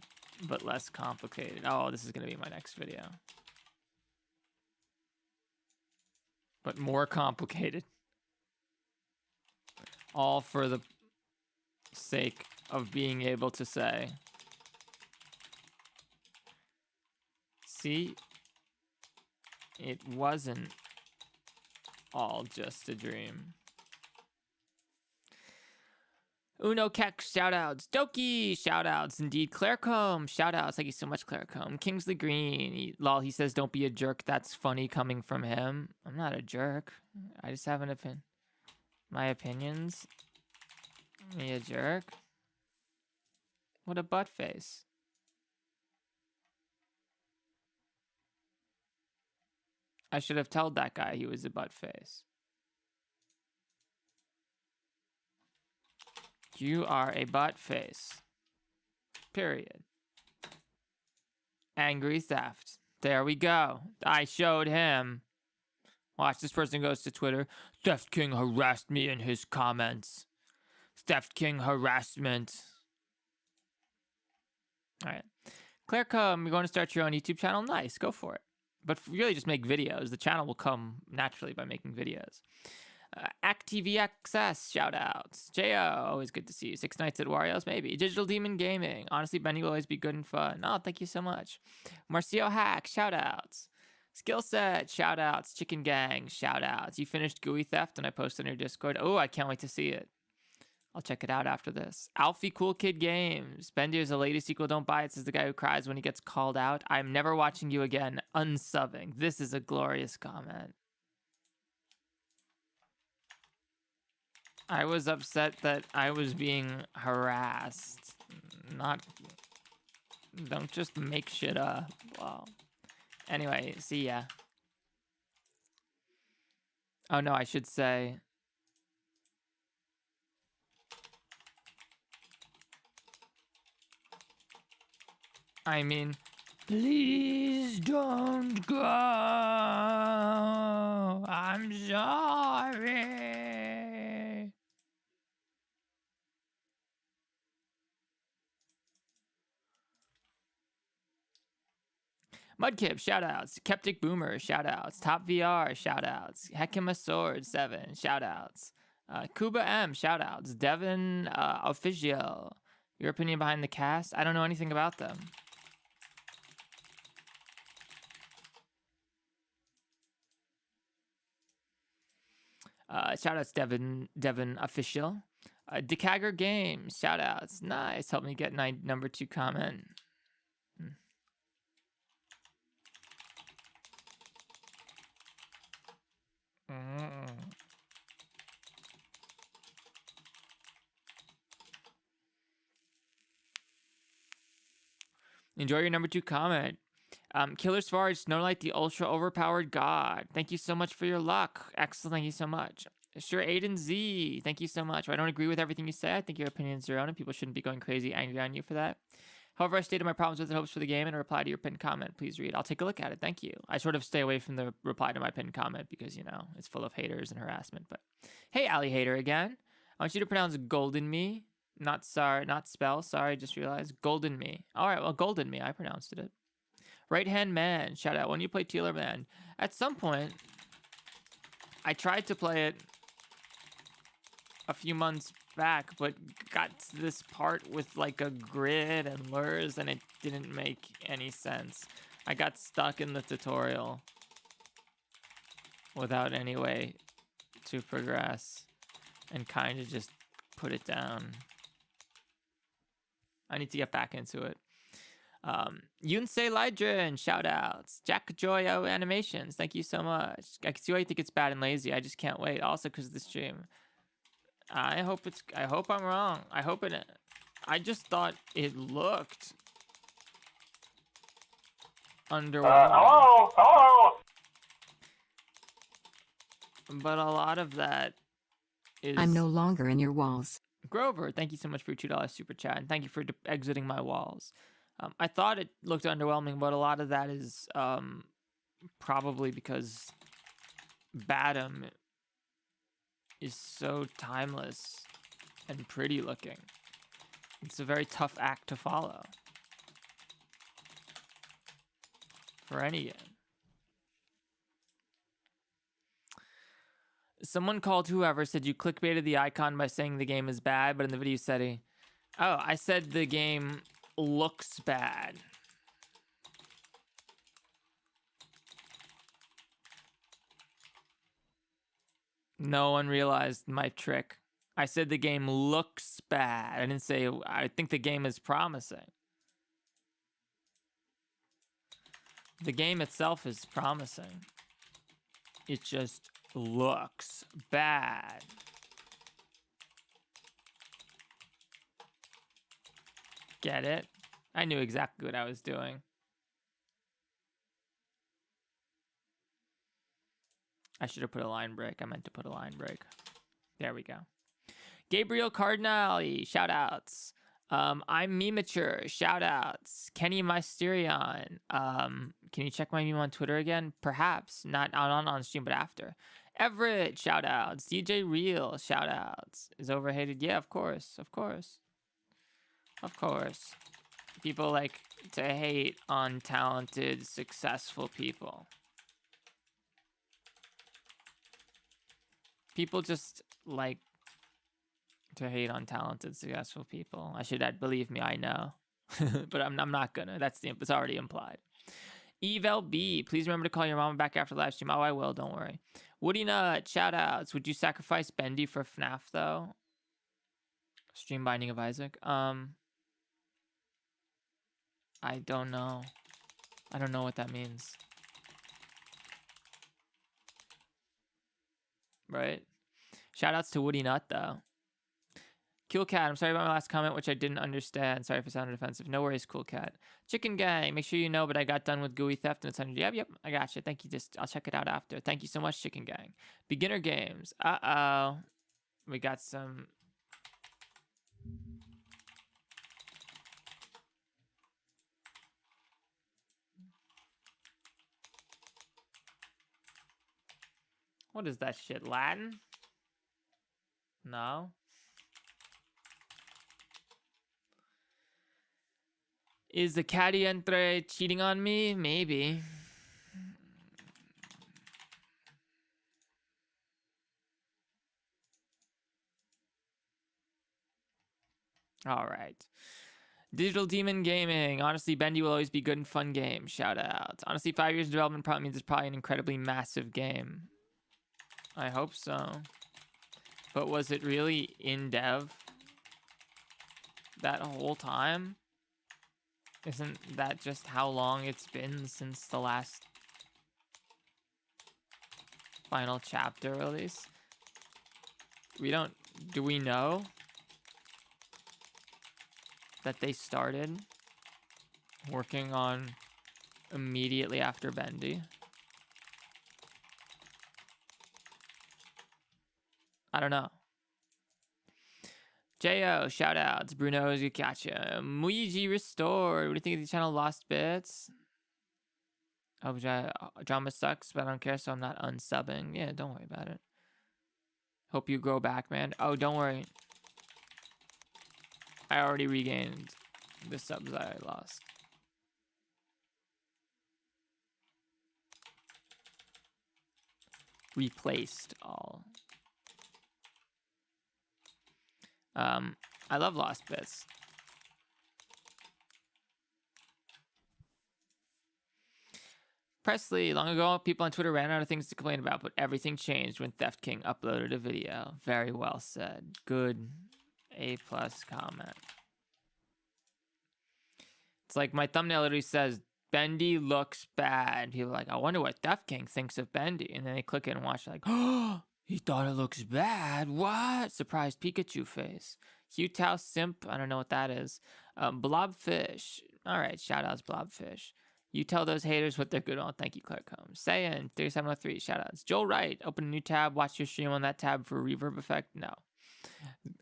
but less complicated. Oh, this is going to be my next video. But more complicated. All for the sake of being able to say, see, it wasn't all just a dream. Uno Keck, shoutouts. Doki, shoutouts. Indeed, Clairecombe, shoutouts. Thank you so much, Clairecombe. Kingsley Green, he says, don't be a jerk. That's funny coming from him. I'm not a jerk. I just have an opinion. My opinions. Me a jerk? What a butt face. I should have told that guy he was a butt face. You are a butt face. Period. Angry theft. There we go. I showed him. Watch, this person goes to Twitter. Theft King harassed me in his comments. Theft King harassment. All right. Clairecombe, you're going to start your own YouTube channel? Nice, go for it. But really just make videos. The channel will come naturally by making videos. ActTVXS, shoutouts. Jo, always good to see you. 6 Nights at Wario's, maybe. Digital Demon Gaming. Honestly, Benny will always be good and fun. Oh, thank you so much. Marcio Hack, shoutouts. Skillset, shoutouts. Chicken Gang, shoutouts. You finished GUI Theft and I posted on your Discord. Oh, I can't wait to see it. I'll check it out after this. Alfie Cool Kid Games. Bendy is the latest sequel. Don't buy it. Says the guy who cries when he gets called out. I'm never watching you again. Unsubbing. This is a glorious comment. I was upset that I was being harassed. Don't just make shit up. Wow. Anyway, see ya. Oh no, I should say. I mean, please don't go. I'm sorry. Mudkip, shoutouts. Skeptic Boomer, shoutouts. Top VR, shoutouts. Hekima Sword 7, shoutouts. Kuba M, shoutouts. Devin Official. Your opinion behind the cast? I don't know anything about them. Shoutouts, Devin Official. Decagger Games, shoutouts. Nice. Help me get my number 2 comment. Enjoy your number 2 comment. Killer Swarge, Snowlight, the ultra overpowered god. Thank you so much for your luck. Excellent, thank you so much. Sure, Aiden Z, thank you so much. I don't agree with everything you say. I think your opinion is your own, and people shouldn't be going crazy angry on you for that. However, I stated my problems with and hopes for the game and a reply to your pinned comment. Please read. I'll take a look at it. Thank you. I sort of stay away from the reply to my pinned comment because, you know, it's full of haters and harassment. But hey, Ali Hater again. I want you to pronounce Golden Me. Not sorry, not spell. Sorry, just realized. Golden Me. All right, well, Golden Me. I pronounced it. Right Hand Man. Shout out. When you play Tealer Man. At some point, I tried to play it a few months back, but got to this part with like a grid and lures and it didn't make any sense. I got stuck in the tutorial without any way to progress and kind of just put it down. I need to get back into it. Yunsei Lydrin, shout outs. Jack Joyo Animations, thank you so much. I can see why you think it's bad and lazy. I just can't wait. Also because of the stream. I hope I'm wrong. I just thought it looked underwhelming. Hello? But a lot of that is... I'm no longer in your walls. Grover, thank you so much for your $2 super chat, and thank you for exiting my walls. I thought it looked underwhelming, but a lot of that is probably because Badum is so timeless and pretty looking. It's a very tough act to follow for any game. Someone called whoever said you clickbaited the icon by saying the game is bad, but in the video said, oh, I said the game looks bad. No one realized my trick. I said the game looks bad. I didn't say I think the game is promising. The game itself is promising. It just looks bad. Get it? I knew exactly what I was doing. I should have put a line break. I meant to put a line break. There we go. Gabriel Cardinali, shout outs. I'm Memature, shout outs. Kenny Mysterion. Can you check my meme on Twitter again? Perhaps. Not on stream, but after. Everett, shout outs. DJ Real, shout outs. Is overhated? Yeah, of course. Of course. Of course. People like to hate on talented, successful people. People just like to hate on talented, successful people. I should add, believe me, I know. But I'm not gonna. It's already implied. Eve LB, please remember to call your mama back after the live stream. Oh, I will, don't worry. Woody Nut, shout outs. Would you sacrifice Bendy for FNAF though? Stream Binding of Isaac. I don't know. I don't know what that means. Right? Shoutouts to Woody Nut, though. Cool Cat, I'm sorry about my last comment, which I didn't understand. Sorry if it sounded offensive. No worries, Cool Cat. Chicken Gang, make sure you know, but I got done with GUI theft and it's 100. Yep, I got you. Thank you. I'll check it out after. Thank you so much, Chicken Gang. Beginner games. Uh-oh. We got some... What is that shit? Latin? No. Is the caddy entre cheating on me? Maybe. All right. Digital Demon Gaming. Honestly, Bendy will always be good and fun game. Shout out. Honestly, 5 years of development probably means it's probably an incredibly massive game. I hope so. But was it really in dev that whole time? Isn't that just how long it's been since the last final chapter release? Do we know that they started Working on immediately after Bendy. I don't know. J.O. shout outs. Bruno Zukacha. Muiji restored. What do you think of the channel Lost Bits? Oh, drama sucks, but I don't care, so I'm not unsubbing. Yeah, don't worry about it. Hope you grow back, man. Oh, don't worry. I already regained the subs I lost. Replaced all. I love Lost Bits. Presley, long ago, people on Twitter ran out of things to complain about, but everything changed when Theft King uploaded a video. Very well said. Good A+ comment. It's like my thumbnail literally says, Bendy looks bad. People are like, I wonder what Theft King thinks of Bendy. And then they click it and watch like, oh, he thought it looks bad. What? Surprised Pikachu face. Hugh Tao Simp. I don't know what that is. Blobfish. All right, shout outs, Blobfish. You tell those haters what they're good on. Thank you, Clark Holmes. Saiyan 3703, shout outs. Joel Wright, open a new tab. Watch your stream on that tab for a reverb effect. No.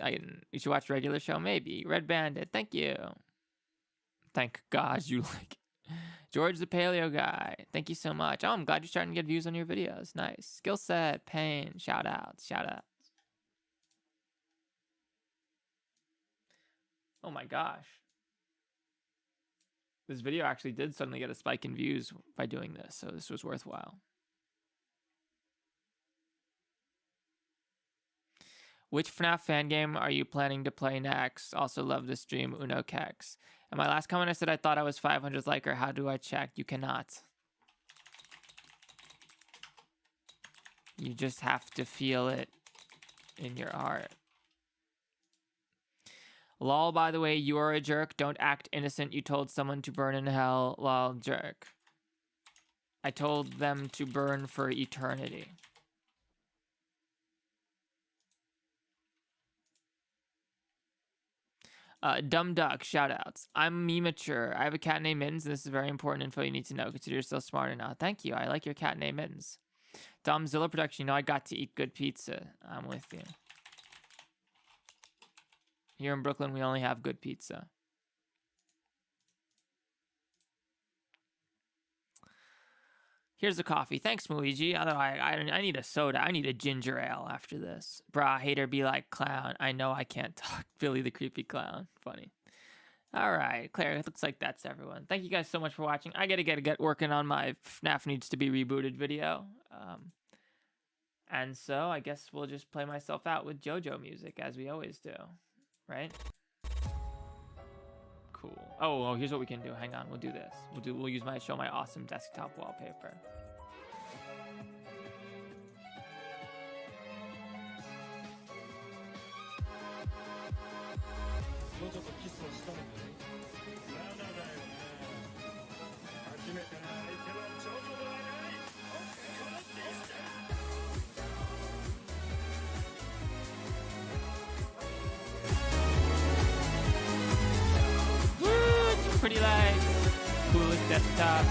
You should watch regular show, maybe. Red Bandit, thank you. Thank God you like it. George the Paleo Guy, thank you so much. Oh, I'm glad you're starting to get views on your videos. Nice. Skill set, Pain, shout outs, shout outs. Oh my gosh. This video actually did suddenly get a spike in views by doing this, so this was worthwhile. Which FNAF fan game are you planning to play next? Also love the stream, Uno Kex. And my last comment I said I thought I was 500 liker. How do I check? You cannot. You just have to feel it in your heart. Lol, by the way, you are a jerk. Don't act innocent. You told someone to burn in hell. Lol, jerk. I told them to burn for eternity. Dumb Duck, shoutouts. I'm me-mature. I have a cat named Mittens, and this is very important info you need to know. Consider yourself smarter now. Thank you. I like your cat named Mittens. Domzilla Production, you know I got to eat good pizza. I'm with you. Here in Brooklyn, we only have good pizza. Here's the coffee. Thanks, Muiji. Although I need a soda. I need a ginger ale after this. Brah, hater be like clown. I know I can't talk. Billy the creepy clown. Funny. All right, Claire, it looks like that's everyone. Thank you guys so much for watching. I gotta get working on my FNAF Needs to Be Rebooted video. And so I guess we'll just play myself out with JoJo music, as we always do. Right? Cool. Oh, here's what we can do. Hang on, we'll do this. We'll use show my awesome desktop wallpaper. Pretty lights, coolest desktop.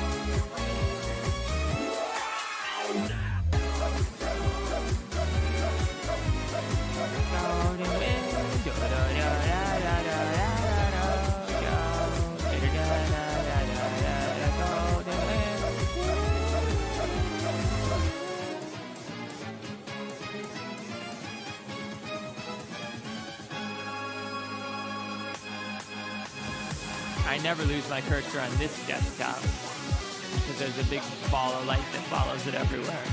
I never lose my cursor on this desktop because there's a big ball of light that follows it everywhere.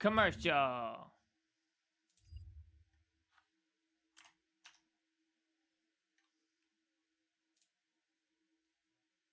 Commercial.